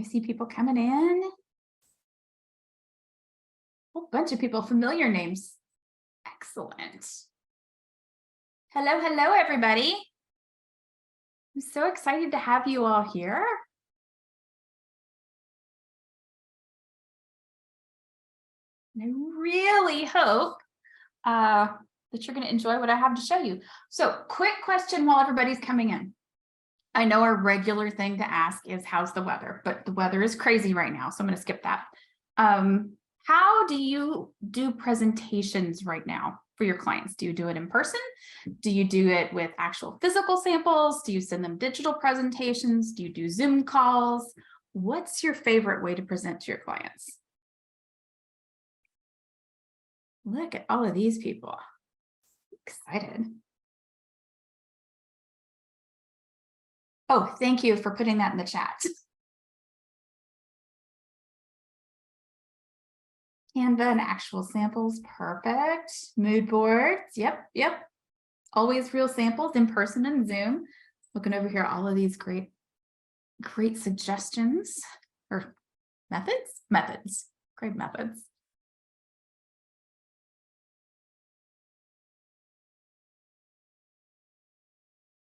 I see people coming in. A whole bunch of people, familiar names. Excellent. Hello, hello, everybody. I'm so excited to have you all here. And I really hope that you're going to enjoy what I have to show you. So, quick question while everybody's coming in. I know our regular thing to ask is how's the weather, but the weather is crazy right now, so I'm going to skip that. How do you do presentations right now for your clients? Do you do it in person? Do you do it with actual physical samples? Do you send them digital presentations? Do you do Zoom calls? What's your favorite way to present to your clients? Look at all of these people. Excited. Oh, thank you for putting that in the chat. Canva and actual samples, perfect. Mood boards, yep. Always real samples in person and Zoom. Looking over here, all of these great suggestions or methods, great methods.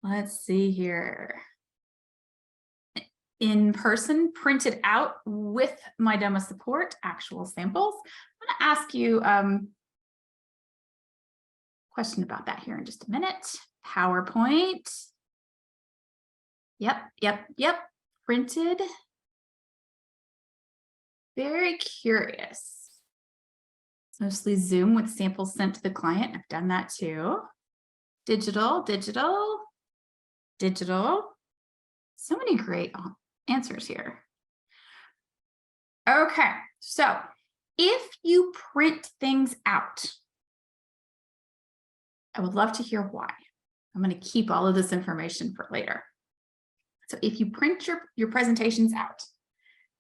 Let's see here. In person, printed out with Mydoma support, actual samples. I'm going to ask you a question about that here in just a minute. PowerPoint. Yep. Printed. Very curious. Mostly Zoom with samples sent to the client. I've done that too. Digital. So many great answers here. Okay, so if you print things out, I would love to hear why. I'm going to keep all of this information for later. So if you print your presentations out,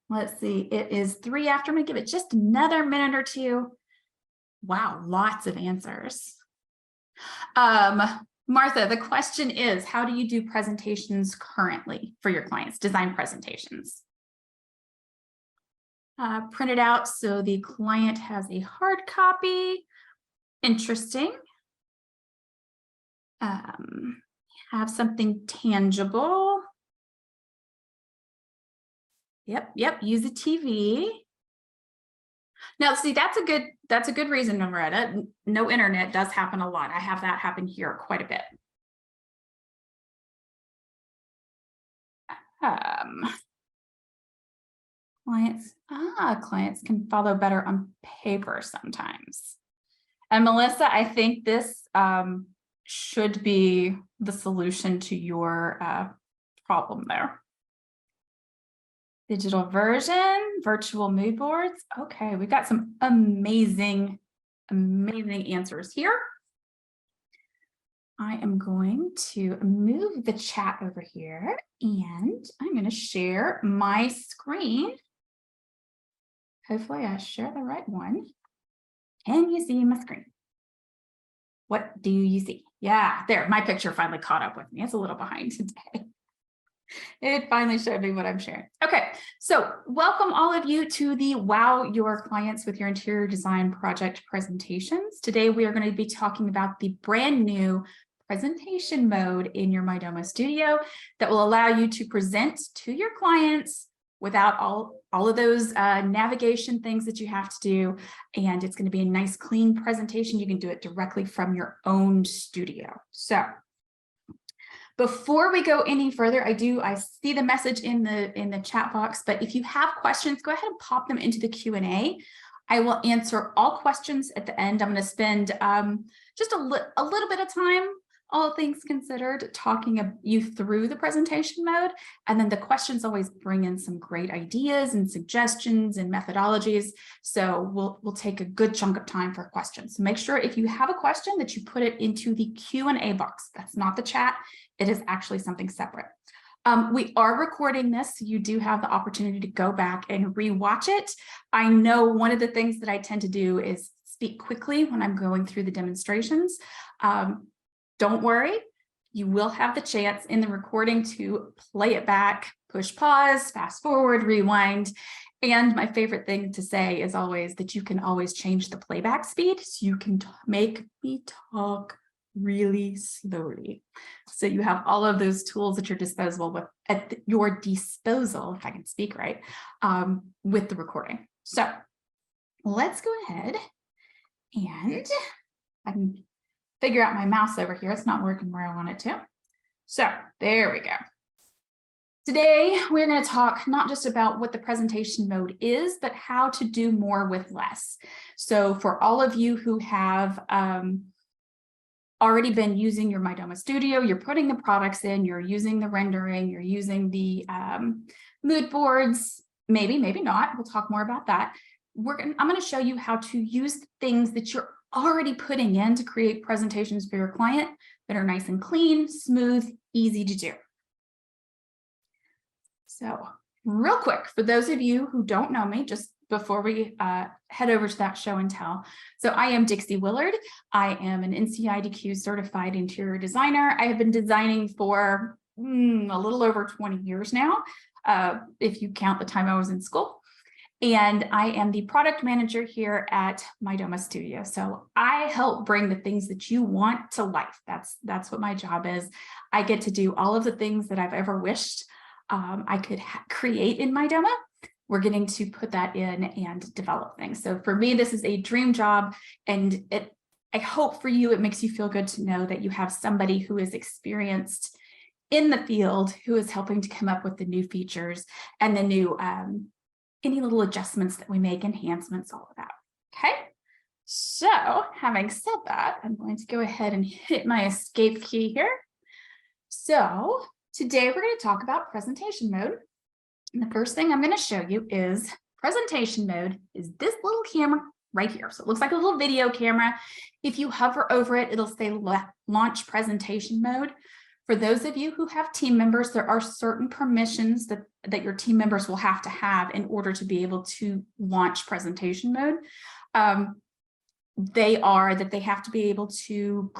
let's see, it is 3 after. I'm going to give it just another minute or two. Wow, lots of answers. Martha, the question is, how do you do presentations currently for your clients, design presentations? Print it out so the client has a hard copy. Interesting. Have something tangible. Yep, use a TV. Now, see, that's a good reason, Loretta. No internet does happen a lot. I have that happen here quite a bit. Clients can follow better on paper sometimes. And Melissa, I think this should be the solution to your problem there. Digital version, virtual mood boards. Okay, we've got some amazing answers here. I am going to move the chat over here and I'm going to share my screen. Hopefully I share the right one. Can you see my screen? What do you see? Yeah, there, my picture finally caught up with me. It's a little behind today. It finally showed me what I'm sharing. Okay, so welcome all of you to the Wow Your Clients with Your Interior Design Project presentations. Today we are going to be talking about the brand new presentation mode in your Mydoma Studio that will allow you to present to your clients without all of those navigation things that you have to do. And it's going to be a nice clean presentation. You can do it directly from your own studio. So before we go any further, I see the message in the chat box, but if you have questions, go ahead and pop them into the Q&A. I will answer all questions at the end. I'm going to spend just a little bit of time, all things considered, talking you through the presentation mode. And then the questions always bring in some great ideas and suggestions and methodologies. So we'll take a good chunk of time for questions. So make sure if you have a question that you put it into the Q&A box. That's not the chat. It is actually something separate. We are recording this, so you do have the opportunity to go back and rewatch it. I know one of the things that I tend to do is speak quickly when I'm going through the demonstrations. Don't worry, you will have the chance in the recording to play it back push pause, fast forward, rewind. And my favorite thing to say is always that you can always change the playback speed. So you can make me talk really slowly. So you have all of those tools at your disposal your disposal, if I can speak right, with the recording. So let's go ahead and I can figure out my mouse over here. It's not working where I want it to. So there we go. Today, we're going to talk not just about what the presentation mode is, but how to do more with less. So for all of you who have already been using your Mydoma Studio, you're putting the products in, you're using the rendering, you're using the mood boards, maybe not. We'll talk more about that. I'm going to show you how to use things that you're already putting in to create presentations for your client that are nice and clean, smooth, easy to do. So real quick, for those of you who don't know me, just before we head over to that show and tell. So I am Dixie Willard. I am an NCIDQ certified interior designer. I have been designing for a little over 20 years now, if you count the time I was in school. And I am the product manager here at Mydoma Studio. So I help bring the things that you want to life. That's what my job is. I get to do all of the things that I've ever wished I could create in Mydoma. We're getting to put that in and develop things. So for me, this is a dream job, and I hope for you, it makes you feel good to know that you have somebody who is experienced in the field, who is helping to come up with the new features and the new, any little adjustments that we make, enhancements, all of that. Okay. So having said that, I'm going to go ahead and hit my escape key here. So today we're going to talk about presentation mode. And the first thing I'm going to show you is presentation mode is this little camera right here. So it looks like a little video camera. If you hover over it, it'll say launch presentation mode. For those of you who have team members, there are certain permissions that your team members will have to have in order to be able to launch presentation mode. They have to be able to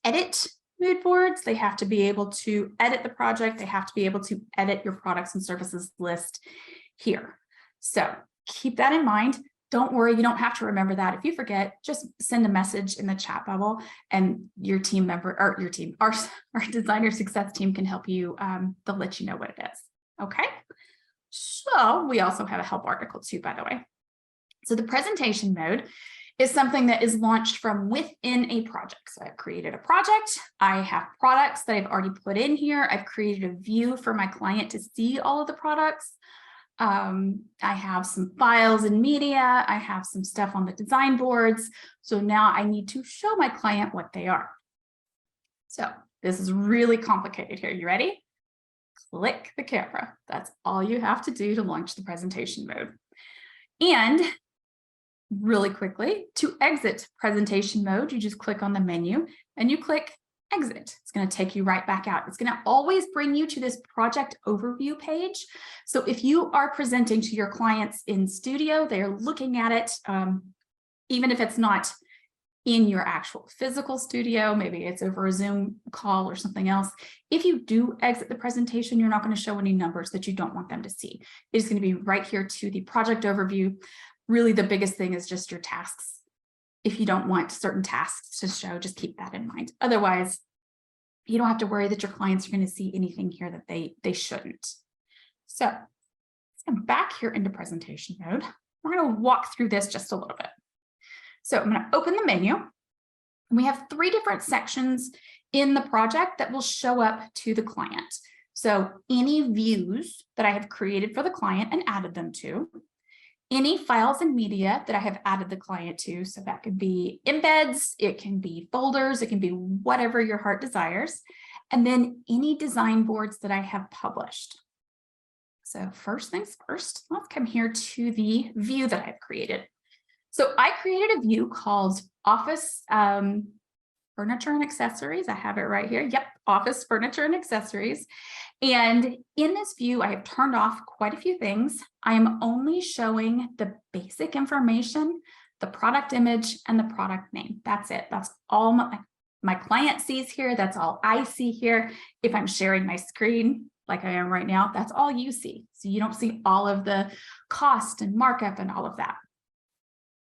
edit mood boards, they have to be able to edit the project, they have to be able to edit your products and services list here. So keep that in mind. Don't worry, you don't have to remember that. If you forget, just send a message in the chat bubble and your team member, or your team, our designer success team can help you, they'll let you know what it is. Okay. So we also have a help article too, by the way. So the presentation mode is something that is launched from within a project. So I've created a project. I have products that I've already put in here. I've created a view for my client to see all of the products. I have some files and media. I have some stuff on the design boards. So now I need to show my client what they are. So this is really complicated here. You ready? Click the camera. That's all you have to do to launch the presentation mode. And really quickly, to exit presentation mode, you just click on the menu and you click exit. It's going to take you right back out. It's going to always bring you to this project overview page. So if you are presenting to your clients in studio, they're looking at it, even if it's not in your actual physical studio, maybe it's over a Zoom call or something else. If you do exit the presentation, you're not going to show any numbers that you don't want them to see. It's going to be right here to the project overview. Really, the biggest thing is just your tasks. If you don't want certain tasks to show, just keep that in mind. Otherwise, you don't have to worry that your clients are going to see anything here that they shouldn't. So let's come back here into presentation mode. We're going to walk through this just a little bit. So I'm going to open the menu. And we have 3 different sections in the project that will show up to the client. So any views that I have created for the client and added them to, any files and media that I have added the client to. So that could be embeds, it can be folders, it can be whatever your heart desires. And then any design boards that I have published. So first things first, let's come here to the view that I've created. So I created a view called Office Furniture and Accessories. I have it right here. Yep, Office Furniture and Accessories. And in this view, I have turned off quite a few things. I am only showing the basic information, the product image, and the product name. That's it. That's all my client sees here. That's all I see here. If I'm sharing my screen, like I am right now, that's all you see. So you don't see all of the cost and markup and all of that.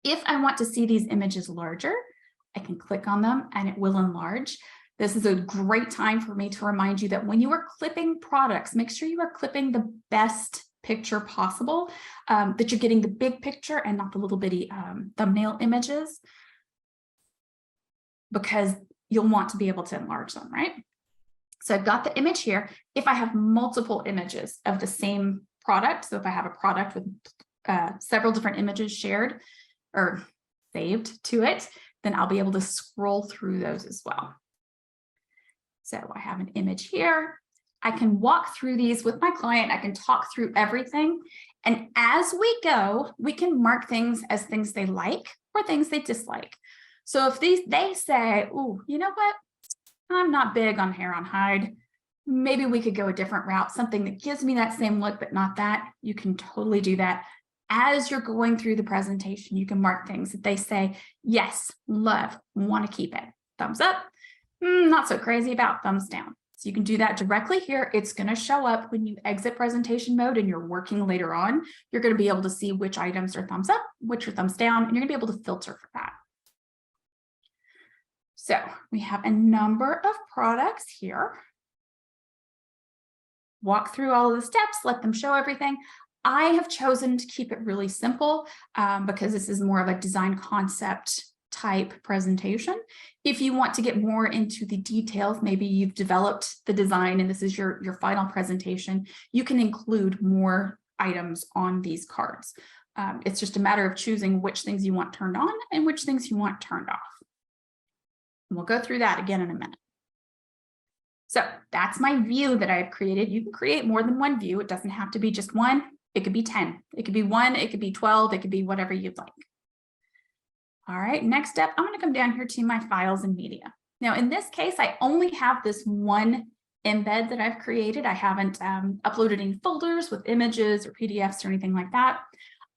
If I want to see these images larger, I can click on them and it will enlarge. This is a great time for me to remind you that when you are clipping products, make sure you are clipping the best picture possible, that you're getting the big picture and not the little bitty thumbnail images, because you'll want to be able to enlarge them, right? So I've got the image here. If I have multiple images of the same product, so if I have a product with several different images shared or saved to it, then I'll be able to scroll through those as well. So I have an image here. I can walk through these with my client. I can talk through everything. And as we go, we can mark things as things they like or things they dislike. So if they say, oh, you know what? I'm not big on hair on hide. Maybe we could go a different route, something that gives me that same look, but not that. You can totally do that. As you're going through the presentation, you can mark things that they say, yes, love, want to keep it. Thumbs up, not so crazy about, thumbs down. So you can do that directly here. It's going to show up when you exit presentation mode and you're working later on. You're going to be able to see which items are thumbs up, which are thumbs down, and you're going to be able to filter for that. So we have a number of products here. Walk through all of the steps, let them show everything. I have chosen to keep it really simple because this is more of a design concept type presentation. If you want to get more into the details, maybe you've developed the design and this is your final presentation, you can include more items on these cards. It's just a matter of choosing which things you want turned on and which things you want turned off. And we'll go through that again in a minute. So that's my view that I've created. You can create more than one view. It doesn't have to be just one. It could be 10. It could be 1. It could be 12. It could be whatever you'd like. All right, next step, I'm going to come down here to my files and media. Now, in this case, I only have this one embed that I've created. I haven't uploaded any folders with images or PDFs or anything like that.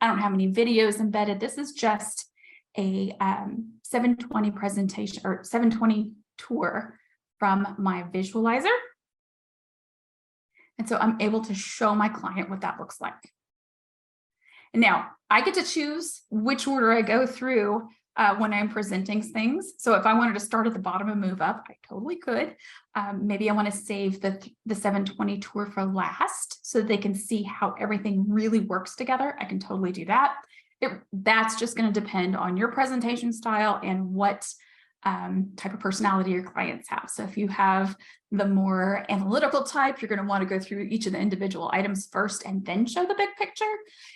I don't have any videos embedded. This is just a 720 presentation or 720 tour from my visualizer. And so I'm able to show my client what that looks like. And now I get to choose which order I go through when I'm presenting things. So if I wanted to start at the bottom and move up, I totally could. Maybe I want to save the 720 tour for last so that they can see how everything really works together. I can totally do that. That's just going to depend on your presentation style and what type of personality your clients have. So if you have the more analytical type, you're going to want to go through each of the individual items first and then show the big picture.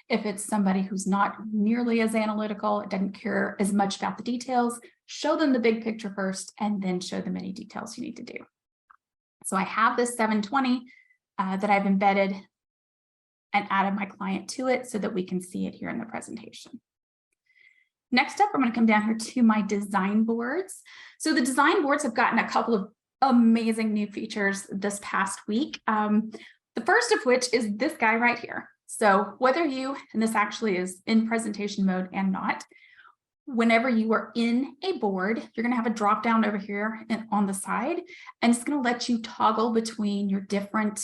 If it's somebody who's not nearly as analytical, doesn't care as much about the details, show them the big picture first and then show them any details you need to do. So I have this 720 that I've embedded and added my client to it so that we can see it here in the presentation. Next up, I'm going to come down here to my design boards. So the design boards have gotten a couple of amazing new features this past week. The first of which is this guy right here. So whether you, and this actually is in presentation mode and not, whenever you are in a board, you're going to have a drop down over here and on the side, and it's going to let you toggle between your different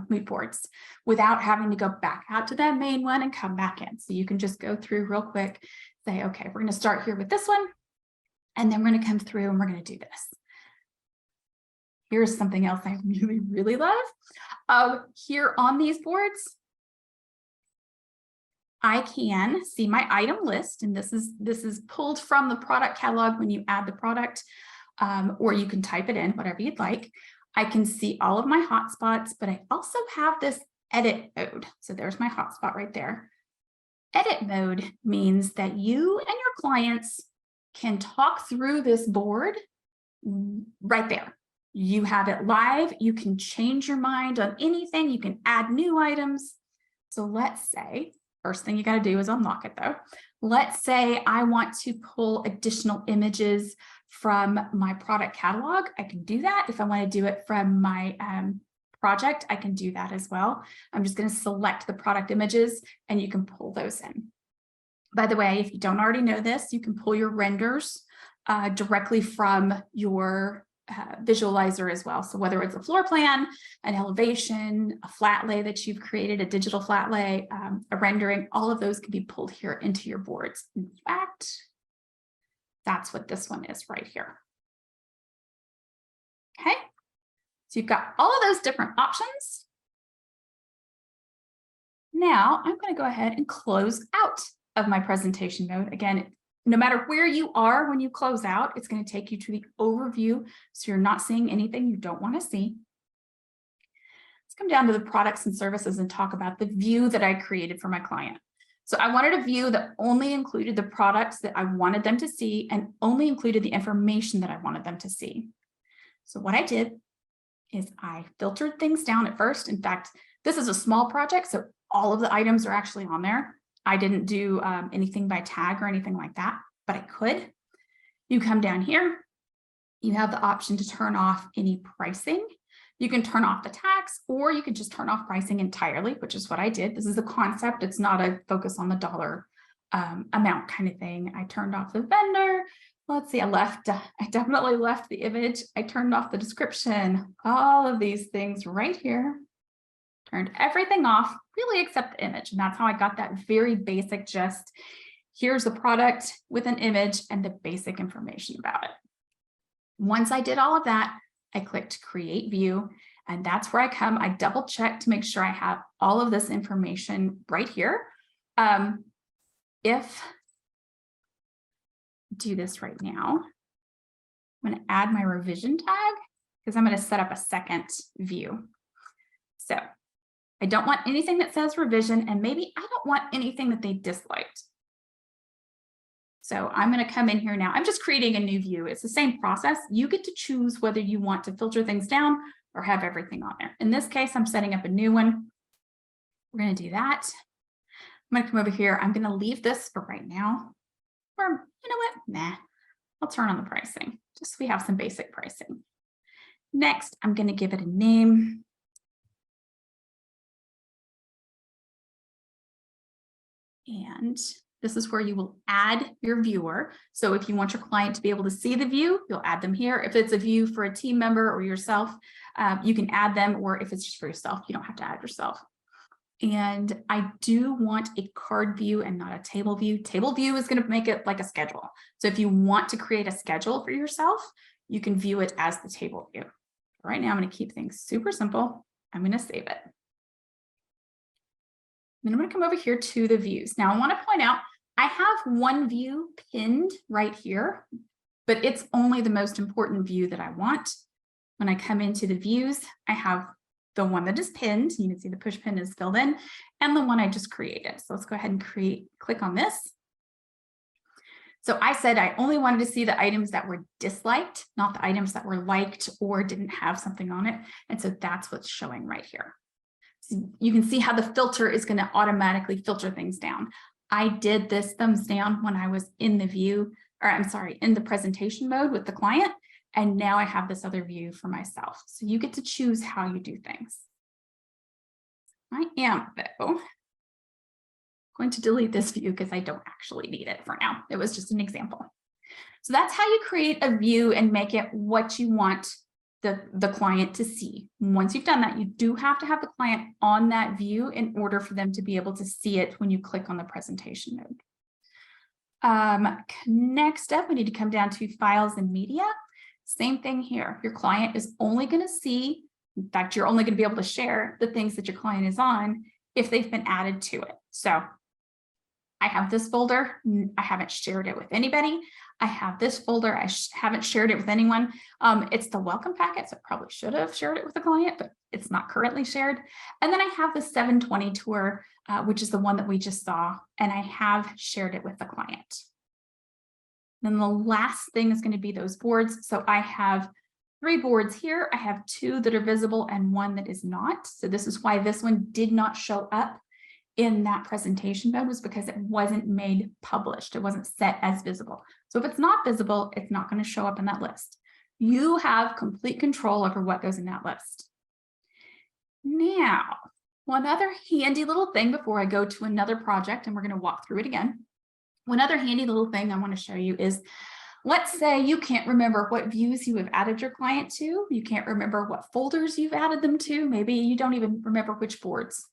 mood boards without having to go back out to that main one and come back in. So you can just go through real quick, say, okay, we're going to start here with this one, and then we're going to come through and we're going to do this. Here's something else I really, really love. Here on these boards, I can see my item list, and this is pulled from the product catalog when you add the product, or you can type it in, whatever you'd like. I can see all of my hotspots, but I also have this edit mode. So there's my hotspot right there. Edit mode means that you and your clients can talk through this board right there. You have it live. You can change your mind on anything. You can add new items. So let's say, first thing you got to do is unlock it though. Let's say I want to pull additional images from my product catalog. I can do that. If I want to do it from my project, I can do that as well. I'm just going to select the product images and you can pull those in. By the way, if you don't already know this, you can pull your renders directly from your visualizer as well. So whether it's a floor plan, an elevation, a flat lay that you've created, a digital flat lay, a rendering, all of those can be pulled here into your boards. In fact, that's what this one is right here. Okay, so you've got all of those different options. Now I'm going to go ahead and close out of my presentation mode. Again, no matter where you are when you close out, it's going to take you to the overview, so you're not seeing anything you don't want to see. Let's come down to the products and services and talk about the view that I created for my client. So I wanted a view that only included the products that I wanted them to see and only included the information that I wanted them to see. So what I did is I filtered things down at first. In fact, this is a small project, so all of the items are actually on there. I didn't do anything by tag or anything like that, but I could. You come down here, you have the option to turn off any pricing. You can turn off the tax, or you can just turn off pricing entirely, which is what I did. This is a concept. It's not a focus on the dollar amount kind of thing. I turned off the vendor. Let's see, I definitely left the image. I turned off the description, all of these things right here. Turned everything off, really except the image. And that's how I got that very basic, just here's the product with an image and the basic information about it. Once I did all of that, I clicked create view, and that's where I come. I double check to make sure I have all of this information right here. If do this right now, I'm going to add my revision tag because I'm going to set up a second view. So I don't want anything that says revision, and maybe I don't want anything that they disliked. So I'm going to come in here now. I'm just creating a new view. It's the same process. You get to choose whether you want to filter things down or have everything on there. In this case, I'm setting up a new one. We're going to do that. I'm going to come over here. I'm going to leave this for right now. Or you know what? Nah, I'll turn on the pricing, just so we have some basic pricing. Next, I'm going to give it a name. And this is where you will add your viewer. So if you want your client to be able to see the view, you'll add them here. If it's a view for a team member or yourself, you can add them, or if it's just for yourself, you don't have to add yourself. And I do want a card view and not a table view. Table view is going to make it like a schedule. So if you want to create a schedule for yourself, you can view it as the table view. Right now, I'm going to keep things super simple. I'm going to save it. Then I'm going to come over here to the views. Now I want to point out, I have one view pinned right here, but it's only the most important view that I want. When I come into the views, I have the one that is pinned. You can see the push pin is filled in, and the one I just created. So let's go ahead and click on this. So I said I only wanted to see the items that were disliked, not the items that were liked or didn't have something on it. And so that's what's showing right here. So you can see how the filter is going to automatically filter things down. I did this thumbs down when I was in the view, or I'm sorry, in the presentation mode with the client. And now I have this other view for myself. So you get to choose how you do things. I am, though, going to delete this view because I don't actually need it for now. It was just an example. So that's how you create a view and make it what you want the client to see. Once you've done that, you do have to have the client on that view in order for them to be able to see it when you click on the presentation mode. Next up, we need to come down to files and media. Same thing here. Your client is only going to see, in fact, you're only going to be able to share the things that your client is on if they've been added to it. So I have this folder. I haven't shared it with anybody. I have this folder. I haven't shared it with anyone. It's the welcome packet, so I probably should have shared it with the client, but it's not currently shared. And then I have the 720 tour, which is the one that we just saw, and I have shared it with the client. Then the last thing is going to be those boards. So I have 3 boards here. I have 2 that are visible and 1 that is not. So this is why this one did not show up in that presentation mode, was because it wasn't made published. It wasn't set as visible. So if it's not visible, it's not going to show up in that list. You have complete control over what goes in that list. Now, one other handy little thing before I go to another project, and we're going to walk through it again. One other handy little thing I want to show you is, Let's say you can't remember what views you have added your client to. You can't remember what folders you've added them to. Maybe you don't even remember which boards.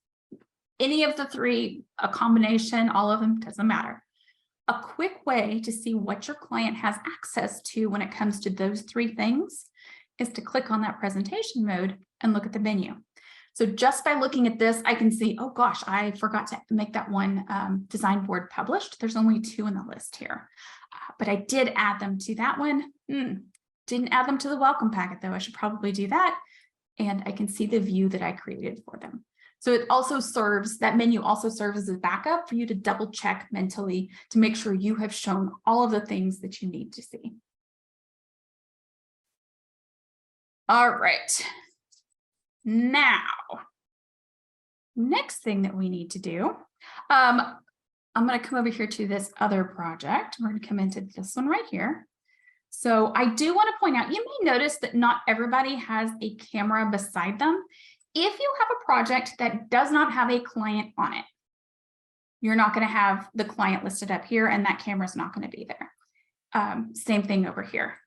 Any of the three, a combination, all of them, doesn't matter. A quick way to see what your client has access to when it comes to those three things is to click on that presentation mode and look at the menu. So just by looking at this, I can see, oh gosh, I forgot to make that one design board published. There's only 2 in the list here, but I did add them to that one. Didn't add them to the welcome packet though. I should probably do that. And I can see the view that I created for them. So it also serves, that menu also serves as a backup for you to double check mentally to make sure you have shown all of the things that you need to see. All right. Now, next thing that we need to do, I'm going to come over here to this other project. We're going to come into this one right here. So I do want to point out, you may notice that not everybody has a camera beside them. If you have a project that does not have a client on it, you're not going to have the client listed up here and that camera is not going to be there. Same thing over here.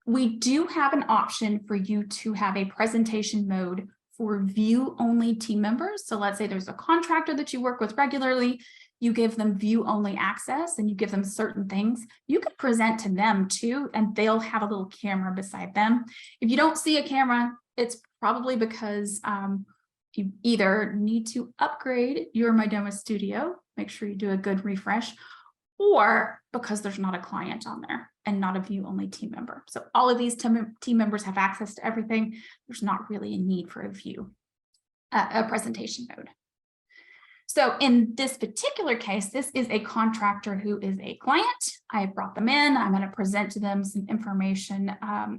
We do have an option for you to have a presentation mode for view-only team members. So let's say there's a contractor that you work with regularly, you give them view-only access and you give them certain things. You could present to them too, and they'll have a little camera beside them. If you don't see a camera, it's probably because you either need to upgrade your Mydoma studio, make sure you do a good refresh, or because there's not a client on there and not a view-only team member. So all of these team members have access to everything. There's not really a need for a presentation mode. So in this particular case, this is a contractor who is a client. I brought them in. I'm going to present to them some information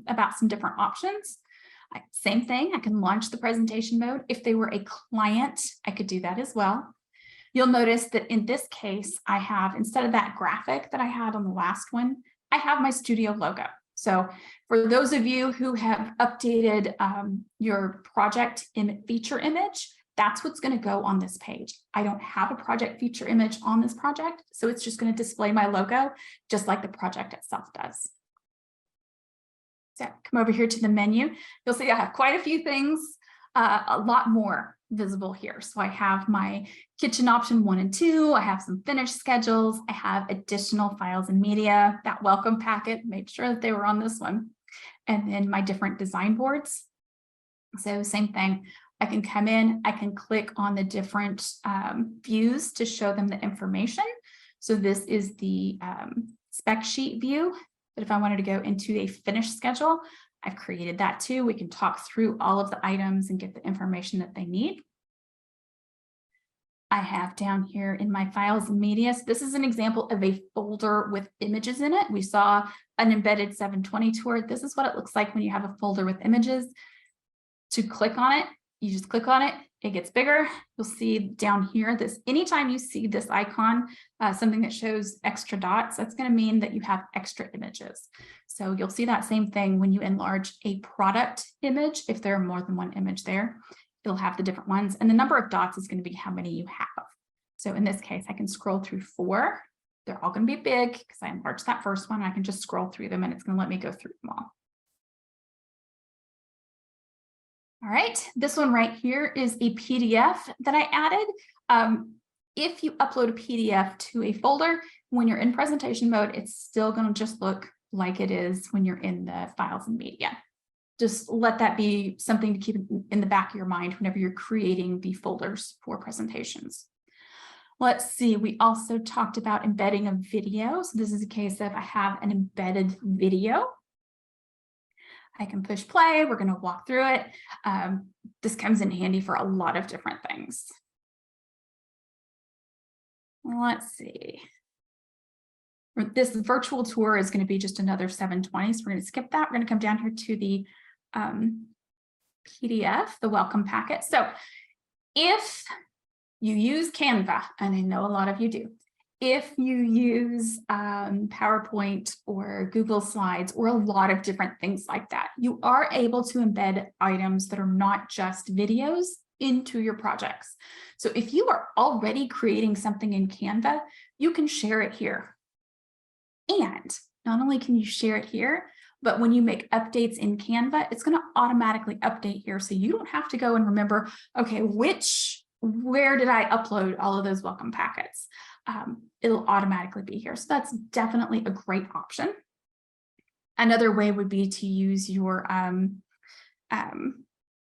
about some different options. Same thing, I can launch the presentation mode. If they were a client, I could do that as well. You'll notice that in this case, I have, instead of that graphic that I had on the last one, I have my studio logo. So for those of you who have updated your project feature image, that's what's going to go on this page. I don't have a project feature image on this project, so it's just going to display my logo just like the project itself does. So come over here to the menu. You'll see I have quite a few things, a lot more visible here. So I have my kitchen option 1 and 2. I have some finished schedules. I have additional files and media. That welcome packet, made sure that they were on this one. And then my different design boards. So same thing. I can come in, I can click on the different views to show them the information. So this is the spec sheet view. But if I wanted to go into a finished schedule, I've created that too. We can talk through all of the items and get the information that they need. I have down here in my files and media. So this is an example of a folder with images in it. We saw an embedded 720 tour. This is what it looks like when you have a folder with images. To click on it, you just click on it, it gets bigger. You'll see down here this, anytime you see this icon, something that shows extra dots, that's going to mean that you have extra images. So you'll see that same thing when you enlarge a product image. If there are more than one image there, it'll have the different ones. And the number of dots is going to be how many you have. So in this case, I can scroll through 4. They're all going to be big because I enlarged that first one. I can just scroll through them and it's going to let me go through them all. All right, this one right here is a PDF that I added. If you upload a PDF to a folder, when you're in presentation mode, it's still going to just look like it is when you're in the files and media. Just let that be something to keep in the back of your mind whenever you're creating the folders for presentations. Let's see, we also talked about embedding a video. So this is a case of I have an embedded video. I can push play, we're going to walk through it. This comes in handy for a lot of different things. Let's see. This virtual tour is going to be just another 720, so we're going to skip that. We're going to come down here to the PDF, the welcome packet. So if you use Canva, and I know a lot of you do, if you use PowerPoint or Google Slides or a lot of different things like that, you are able to embed items that are not just videos into your projects. So if you are already creating something in Canva, you can share it here. And not only can you share it here, but when you make updates in Canva, it's going to automatically update here. So you don't have to go and remember, okay, where did I upload all of those welcome packets? It'll automatically be here. So that's definitely a great option. Another way would be to use your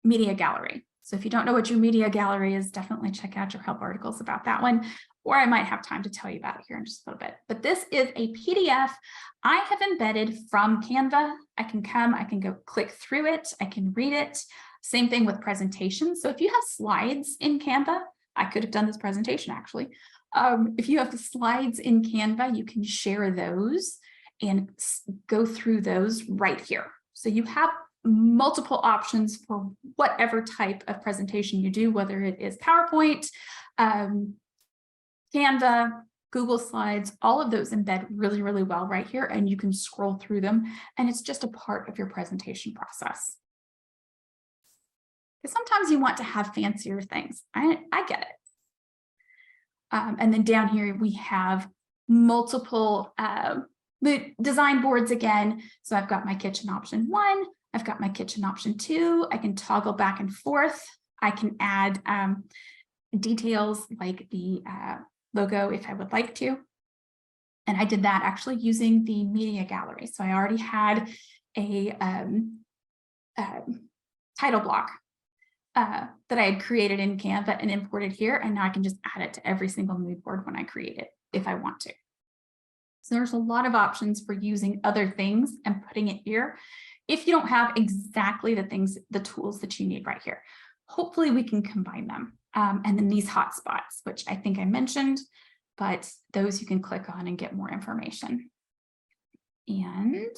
media gallery. So if you don't know what your media gallery is, definitely check out your help articles about that one, or I might have time to tell you about it here in just a little bit. But this is a PDF I have embedded from Canva. I can go click through it, I can read it. Same thing with presentations. So if you have slides in Canva, I could have done this presentation actually. If you have the slides in Canva, you can share those and go through those right here. So you have multiple options for whatever type of presentation you do, whether it is PowerPoint, Canva, Google Slides, all of those embed really, really well right here, and you can scroll through them, and it's just a part of your presentation process. Because sometimes you want to have fancier things. I get it. And then down here we have multiple the design boards again. So I've got my kitchen option 1, I've got my kitchen option 2, I can toggle back and forth, I can add details like the logo if I would like to. And I did that actually using the media gallery. So I already had a title block that I had created in Canva and imported here. And now I can just add it to every single mood board when I create it if I want to. So there's a lot of options for using other things and putting it here if you don't have exactly the tools that you need right here. Hopefully we can combine them. And then these hotspots, which I think I mentioned, but those you can click on and get more information. And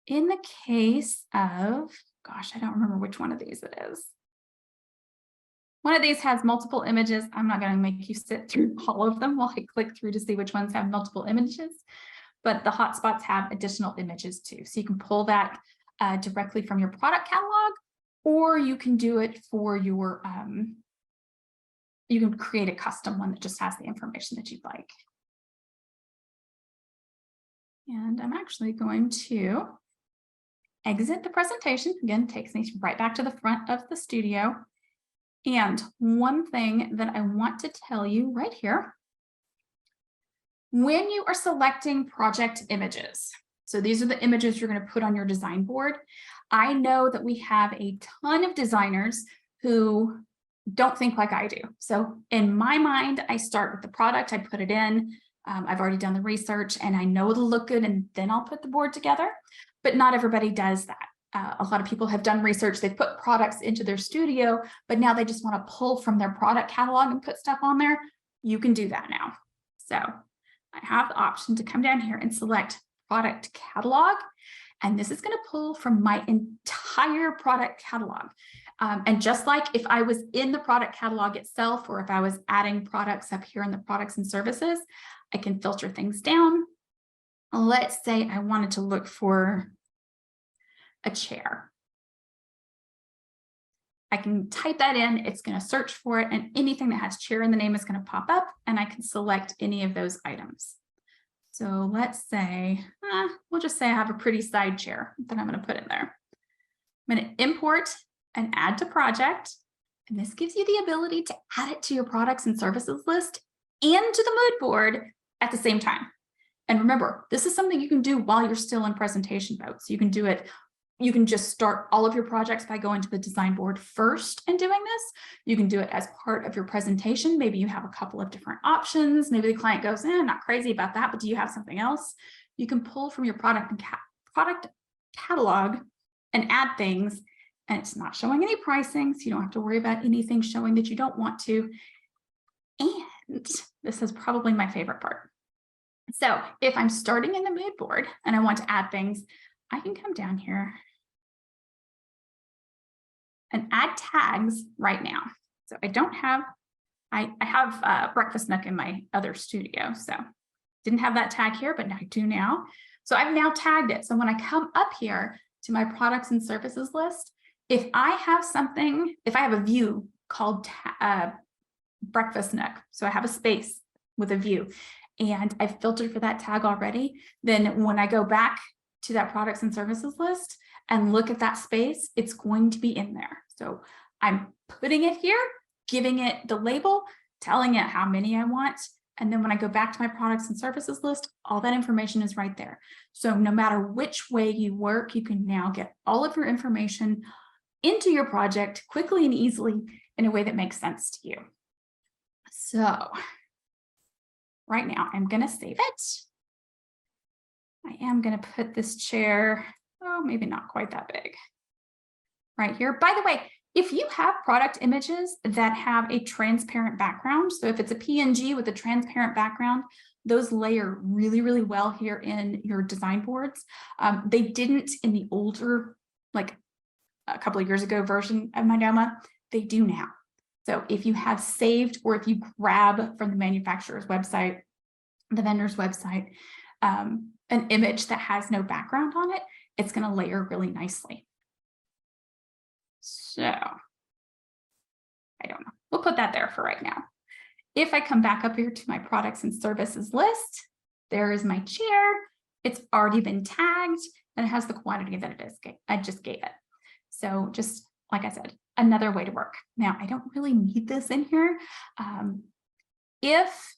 in the case of, gosh, I don't remember which one of these it is. One of these has multiple images. I'm not going to make you sit through all of them while I click through to see which ones have multiple images, but the hotspots have additional images too. So you can pull that directly from your product catalog, or you can do it for your, you can create a custom one that just has the information that you'd like. And I'm actually going to exit the presentation. Again, takes me right back to the front of the studio. And one thing that I want to tell you right here, when you are selecting project images, so these are the images you're going to put on your design board. I know that we have a ton of designers who don't think like I do. So in my mind, I start with the product, I put it in, I've already done the research and I know it'll look good, and then I'll put the board together, but not everybody does that. A lot of people have done research, they've put products into their studio, but now they just want to pull from their product catalog and put stuff on there. You can do that now. So I have the option to come down here and select product catalog. And this is going to pull from my entire product catalog. And just like if I was in the product catalog itself, or if I was adding products up here in the products and services, I can filter things down. Let's say I wanted to look for a chair. I can type that in, it's going to search for it, and anything that has chair in the name is going to pop up, and I can select any of those items. So let's say, we'll just say I have a pretty side chair that I'm going to put in there. I'm going to import and add to project, and this gives you the ability to add it to your products and services list and to the mood board at the same time. And remember, this is something you can do while you're still in presentation mode. So you can do it. You can just start all of your projects by going to the design board first and doing this. You can do it as part of your presentation. Maybe you have a couple of different options. Maybe the client goes, not crazy about that, but do you have something else? You can pull from your product catalog and add things, and it's not showing any pricing, so you don't have to worry about anything showing that you don't want to. And this is probably my favorite part. So if I'm starting in the mood board and I want to add things, I can come down here and add tags right now. So I don't have, I have Breakfast Nook in my other studio. So didn't have that tag here, but I do now. So I've now tagged it. So when I come up here to my products and services list, if I have something, if I have a view called Breakfast Nook, so I have a space with a view, and I've filtered for that tag already, then when I go back to that products and services list and look at that space, it's going to be in there. So I'm putting it here, giving it the label, telling it how many I want. And then when I go back to my products and services list, all that information is right there. So no matter which way you work, you can now get all of your information into your project quickly and easily in a way that makes sense to you. So right now I'm going to save it. I am going to put this chair, oh, maybe not quite that big, right here. By the way, if you have product images that have a transparent background, so if it's a PNG with a transparent background, those layer really, really well here in your design boards. They didn't in the older, like a couple of years ago version of Mydoma, they do now. So if you have saved, or if you grab from the manufacturer's website, the vendor's website, an image that has no background on it, it's going to layer really nicely. So I don't know. We'll put that there for right now. If I come back up here to my products and services list, there is my chair. It's already been tagged and it has the quantity that it is. I just gave it. So just like I said, another way to work. Now, I don't really need this in here. If